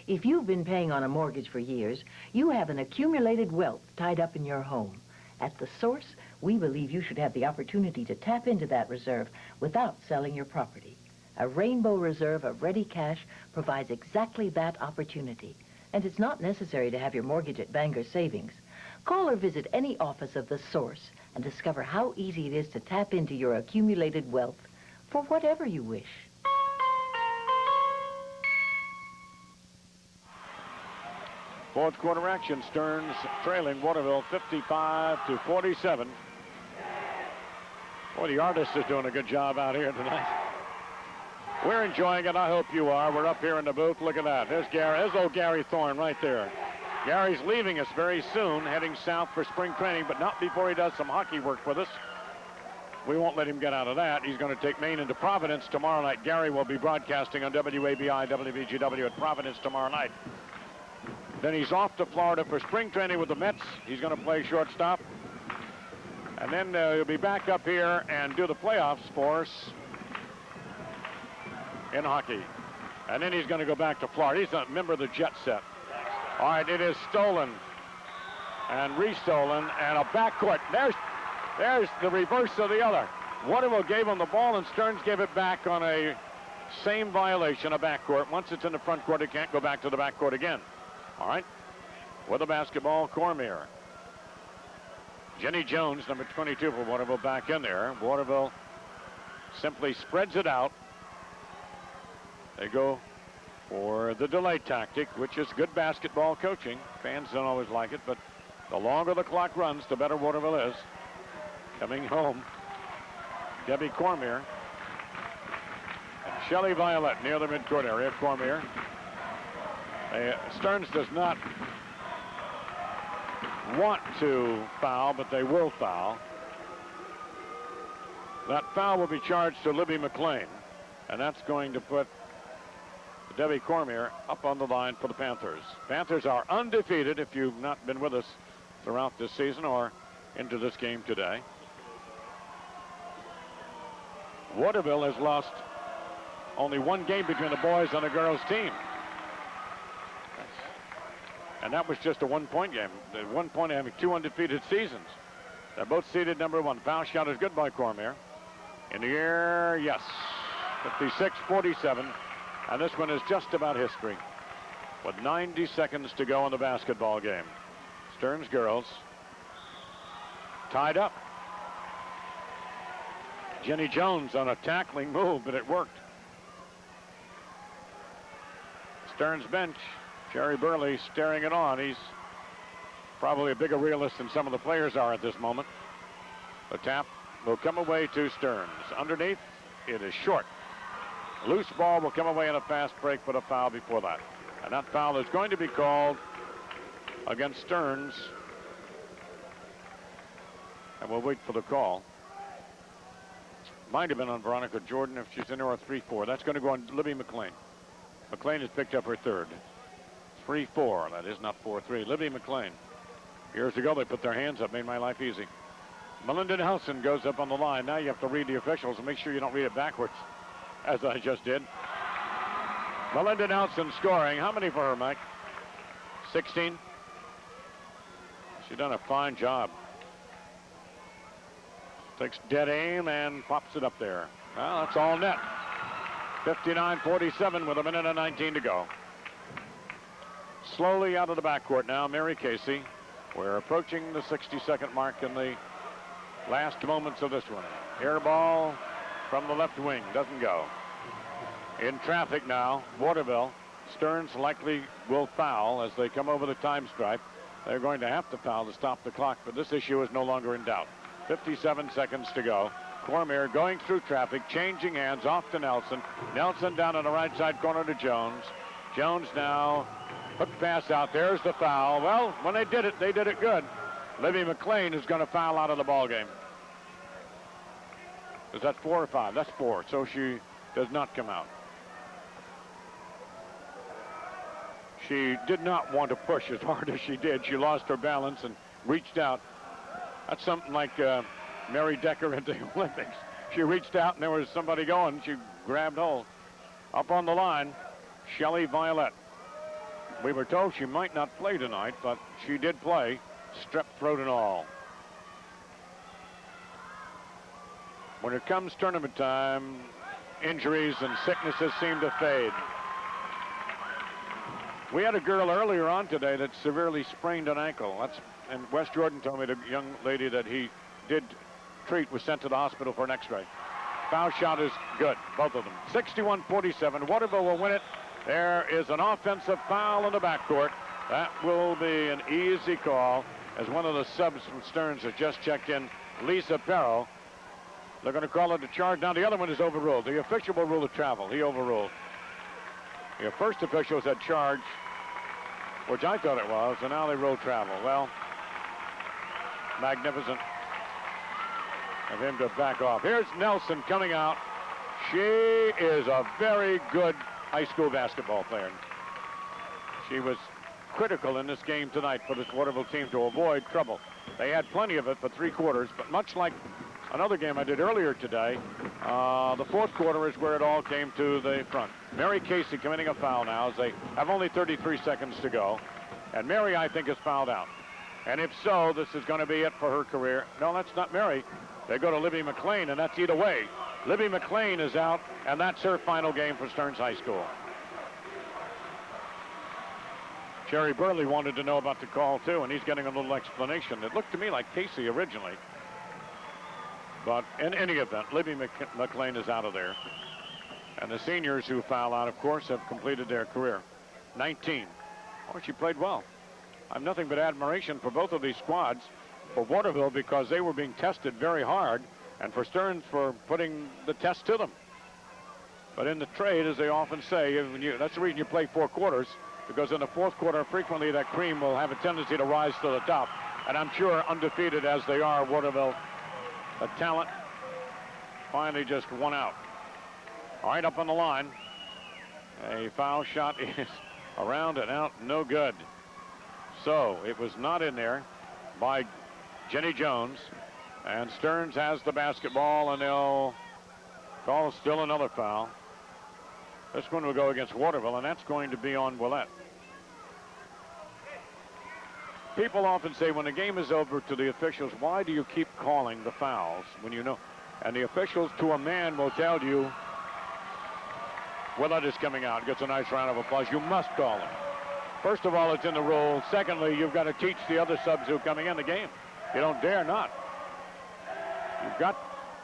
If you've been paying on a mortgage for years, you have an accumulated wealth tied up in your home. At The Source, we believe you should have the opportunity to tap into that reserve without selling your property. A rainbow reserve of ready cash provides exactly that opportunity. And it's not necessary to have your mortgage at Bangor Savings. Call or visit any office of The Source and discover how easy it is to tap into your accumulated wealth for whatever you wish. Fourth quarter action. Stearns trailing Waterville 55-47. Boy, the artist is doing a good job out here tonight. We're enjoying it. I hope you are. We're up here in the booth. Look at that. There's Gary. There's old Gary Thorne right there. Gary's leaving us very soon, heading south for spring training, but not before he does some hockey work with us. We won't let him get out of that. He's going to take Maine into Providence tomorrow night. Gary will be broadcasting on WABI, WVGW at Providence tomorrow night. Then he's off to Florida for spring training with the Mets. He's going to play shortstop. And then he'll be back up here and do the playoffs for us in hockey. And then he's going to go back to Florida. He's a member of the jet set. All right, it is stolen and restolen and a backcourt. There's the reverse of the other. Waterville gave him the ball and Stearns gave it back on a same violation, a backcourt. Once it's in the front court, it can't go back to the backcourt again. All right, with the basketball, Cormier. Jenny Jones, number 22 for Waterville, back in there. Waterville simply spreads it out. They go for the delay tactic, which is good basketball coaching. Fans don't always like it, but the longer the clock runs, the better Waterville is. Coming home, Debbie Cormier. And Shelley Violet near the midcourt area. Cormier. Stearns does not want to foul, but they will foul. That foul will be charged to Libby McLean, and that's going to put Debbie Cormier up on the line for the Panthers. Panthers are undefeated if you've not been with us throughout this season or into this game today. Waterville has lost only one game between the boys and the girls team. And that was just a one-point game. At one point having two undefeated seasons. They're both seeded number one. Foul shot is good by Cormier. In the air, yes. 56-47. And this one is just about history. With 90 seconds to go in the basketball game. Stearns girls tied up. Jenny Jones on a tackling move, but it worked. Stearns bench. Jerry Burley staring it on. He's probably a bigger realist than some of the players are at this moment. The tap will come away to Stearns. Underneath, it is short. Loose ball will come away in a fast break, but a foul before that. And that foul is going to be called against Stearns. And we'll wait for the call. Might have been on Veronica Jordan if she's in there, or 3-4. That's going to go on Libby McLean. McLean has picked up her third. 3-4. That is not 4-3. Libby McLean. Years ago, they put their hands up, made my life easy. Melinda Nelson goes up on the line. Now you have to read the officials and make sure you don't read it backwards, as I just did. Melinda Nelson scoring. How many for her, Mike? 16. She's done a fine job. Takes dead aim and pops it up there. Well, that's all net. 59-47 with a minute and 19 to go. Slowly out of the backcourt now, Mary Casey. We're approaching the 60-second mark in the last moments of this one. Air ball from the left wing, doesn't go. In traffic now, Waterville. Stearns likely will foul as they come over the time stripe. They're going to have to foul to stop the clock, but this issue is no longer in doubt. 57 seconds to go. Cormier going through traffic, changing hands off to Nelson. Nelson down on the right side corner to Jones. Jones now, hook pass out. There's the foul. Well, when they did it good. Libby McLean is going to foul out of the ball game. Is that 4 or 5? That's 4. So she does not come out. She did not want to push as hard as she did. She lost her balance and reached out. That's something like Mary Decker at the Olympics. She reached out and there was somebody going. She grabbed hold. Up on the line, Shelley Violet. We were told she might not play tonight, but she did play, strep throat and all. When it comes tournament time, injuries and sicknesses seem to fade. We had a girl earlier on today that severely sprained an ankle. And Wes Jordan told me the young lady that he did treat was sent to the hospital for an x-ray. Foul shot is good, both of them. 61-47, Waterville will win it. There is an offensive foul in the backcourt. That will be an easy call, as one of the subs from Stearns has just checked in, Lisa Perro. They're going to call it a charge. Now, the other one is overruled. The official will rule of travel. He overruled. The first official said charge, which I thought it was, and now they rule travel. Well, magnificent of him to back off. Here's Nelson coming out. She is a very good high school basketball player. She was critical in this game tonight for this Waterville team to avoid trouble. They had plenty of it for 3 quarters, but much like another game I did earlier today, the 4th quarter is where it all came to the front. Mary Casey committing a foul now as they have only 33 seconds to go. And Mary, I think, is fouled out. And if so, this is going to be it for her career. No, that's not Mary. They go to Libby McLean, and that's either way. Libby McLean is out, and that's her final game for Stearns High School. Jerry Burley wanted to know about the call, too, and he's getting a little explanation. It looked to me like Casey originally. But in any event, Libby McLean is out of there. And the seniors who foul out, of course, have completed their career. 19. Oh, she played well. I have nothing but admiration for both of these squads, for Waterville because they were being tested very hard, and for Stearns for putting the test to them. But in the trade, as they often say, that's the reason you play 4 quarters, because in the 4th quarter, frequently that cream will have a tendency to rise to the top. And I'm sure, undefeated as they are, Waterville, the talent, finally just won out. All right, up on the line. A foul shot is around and out, no good. So it was not in there by Jenny Jones. And Stearns has the basketball, and they'll call still another foul. This one will go against Waterville, and that's going to be on Willette. People often say when the game is over to the officials, why do you keep calling the fouls when you know? And the officials to a man will tell you, Willette is coming out. Gets a nice round of applause. You must call him. First of all, it's in the rule. Secondly, you've got to teach the other subs who are coming in the game. You don't dare not. You've got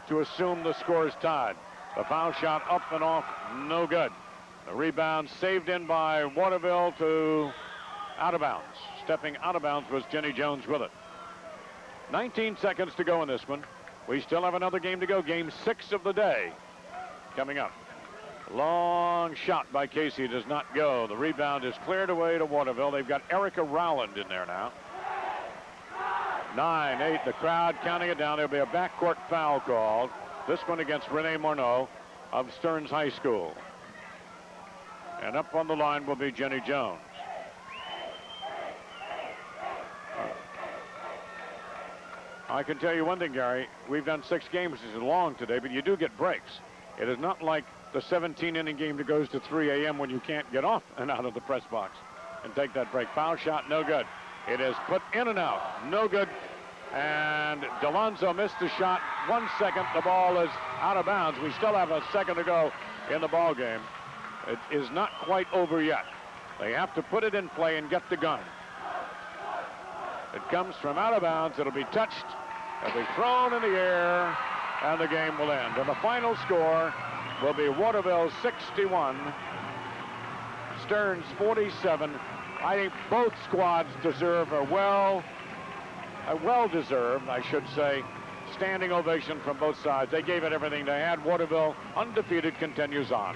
to assume the score is tied. The foul shot up and off, no good. The rebound saved in by Waterville to out of bounds. Stepping out of bounds was Jenny Jones with it. 19 seconds to go in this one. We still have another game to go. Game 6 of the day coming up. Long shot by Casey does not go. The rebound is cleared away to Waterville. They've got Erica Rowland in there now. 9, 8, the crowd counting it down. There'll be a backcourt foul called. This one against Renee Morneau of Stearns High School. And up on the line will be Jenny Jones. I can tell you one thing, Gary. We've done 6 games. This is long today, but you do get breaks. It is not like the 17-inning game that goes to 3 a.m. when you can't get off and out of the press box and take that break. Foul shot, no good. It is put in and out, no good. And Delonzo missed the shot. 1 second, the ball is out of bounds. We still have a second to go in the ball game. It is not quite over yet. They have to put it in play and get the gun. It comes from out of bounds. It'll be touched. It'll be thrown in the air, and the game will end. And the final score will be Waterville 61, Stearns 47. I think both squads deserve a well-deserved, I should say, standing ovation from both sides. They gave it everything they had. Waterville, undefeated, continues on.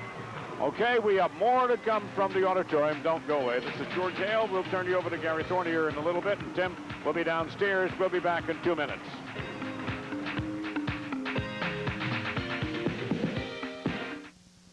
Okay, we have more to come from the auditorium. Don't go away. This is George Hale. We'll turn you over to Gary Thorne here in a little bit, and Tim will be downstairs. We'll be back in 2 minutes.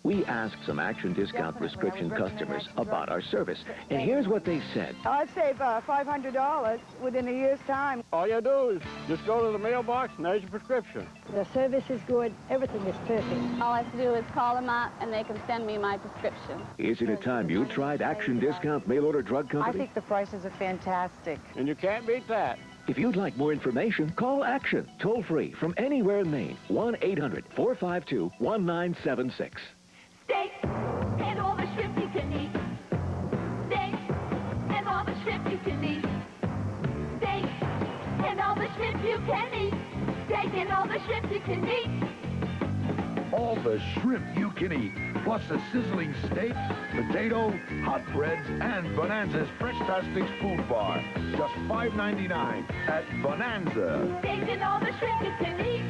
We asked some Action Discount prescription customers about our service, and here's what they said. I'd save $500 within a year's time. All you do is just go to the mailbox and there's your prescription. The service is good. Everything is perfect. All I have to do is call them up and they can send me my prescription. Isn't it time you tried Action Discount Mail Order Drug Company? I think the prices are fantastic. And you can't beat that. If you'd like more information, call Action, toll-free from anywhere in Maine. 1-800-452-1976. Steak and all the shrimp you can eat. Steak and all the shrimp you can eat. Steak and all the shrimp you can eat. Steak and all the shrimp you can eat. All the shrimp you can eat. plus a sizzling steak, potato, hot breads, and Bonanza's Fresh Plastics Food Bar. Just $5.99 at Bonanza. Tasting all the shrimp you can eat.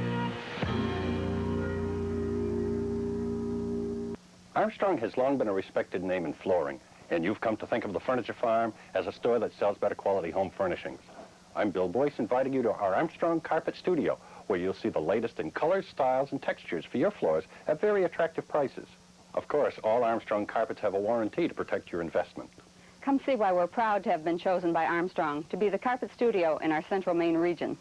Armstrong has long been a respected name in flooring, and you've come to think of the Furniture Farm as a store that sells better quality home furnishings. I'm Bill Boyce, inviting you to our Armstrong Carpet Studio, where you'll see the latest in colors, styles, and textures for your floors at very attractive prices. Of course, all Armstrong carpets have a warranty to protect your investment. Come see why we're proud to have been chosen by Armstrong to be the carpet studio in our central Maine region.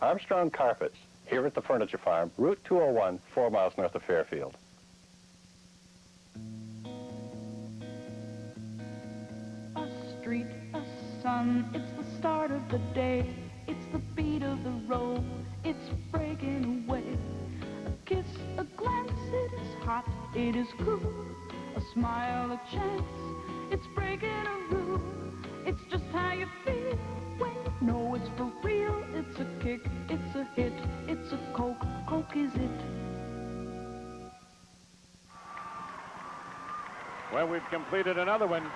Armstrong Carpets, here at the Furniture Farm, Route 201, 4 miles north of Fairfield. A street, a sun, it's the start of the day. It's the beat of the road, it's breaking away. A kiss, a glance, it is hot, it is cool. A smile, a chance, it's breaking a rule. It's just how you feel when you know it's for real. It's a kick, it's a hit, it's a Coke, Coke is it. Well, we've completed another one.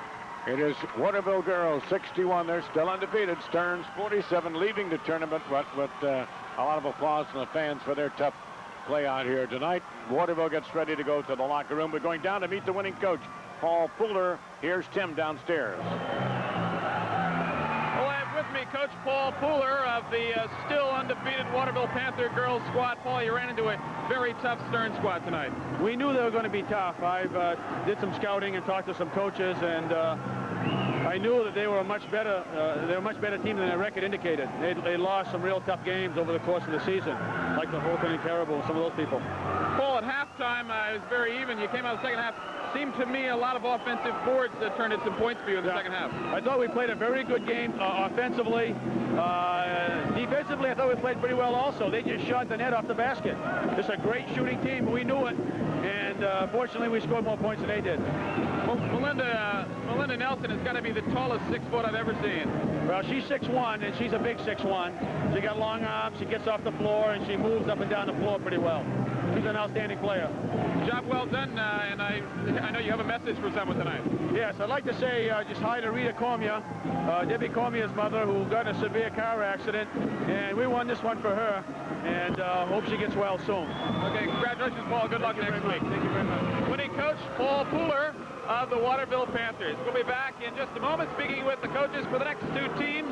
It is Waterville girls 61. They're still undefeated. Stearns 47, leaving the tournament, but with a lot of applause from the fans for their tough play out here tonight. Waterville gets ready to go to the locker room. We're going down to meet the winning coach, Paul Fuller. Here's Tim downstairs. Well, I have with me Coach Paul Fuller of the still undefeated Waterville Panther girls squad. Paul, you ran into a very tough Stearns squad tonight. We knew they were going to be tough. I've did some scouting and talked to some coaches, and I knew that they were a much better team than their record indicated. They lost some real tough games over the course of the season, like the Holton and Caribou and some of those people. Paul, at halftime, it was very even. You came out of the second half. Seemed to me a lot of offensive boards that turned into some points for you in the second half. I thought we played a very good game offensively. Defensively, I thought we played pretty well also. They just shot the net off the basket. It's a great shooting team. We knew it. And fortunately, we scored more points than they did. Well, Melinda Nelson has got to be the tallest 6-foot I've ever seen. Well, she's 6'1", and she's a big 6'1". She got long arms, she gets off the floor, and she moves up and down the floor pretty well. She's an outstanding player. Job well done, and I know you have a message for someone tonight. Yes, I'd like to say just hi to Rita Cormier, Debbie Cormier's mother, who got in a severe car accident, and we won this one for her, and hope she gets well soon. Okay, congratulations, Paul. Good luck next week. Thank you very much. Winning coach, Paul Fuller of the Waterville Panthers. We'll be back in just a moment speaking with the coaches for the next two teams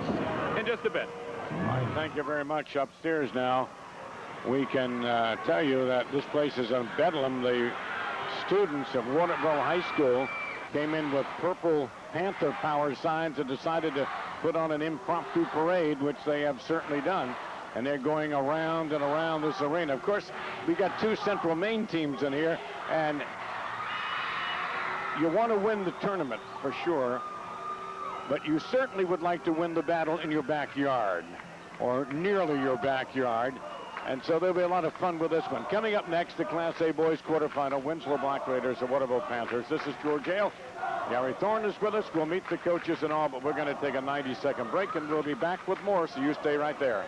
in just a bit. Thank you very much. Upstairs now, we can tell you that this place is a bedlam. The students of Waterville High School came in with purple Panther power signs and decided to put on an impromptu parade, which they have certainly done. And they're going around and around this arena. Of course, we got two Central Maine teams in here, and you want to win the tournament for sure, but you certainly would like to win the battle in your backyard, or nearly your backyard. And so there'll be a lot of fun with this one. Coming up next, the Class A boys quarterfinal, Winslow Black Raiders and Waterville Panthers. This is George Hale. Gary Thorne is with us. We'll meet the coaches and all, but we're going to take a 90-second break, and we'll be back with more, so you stay right there.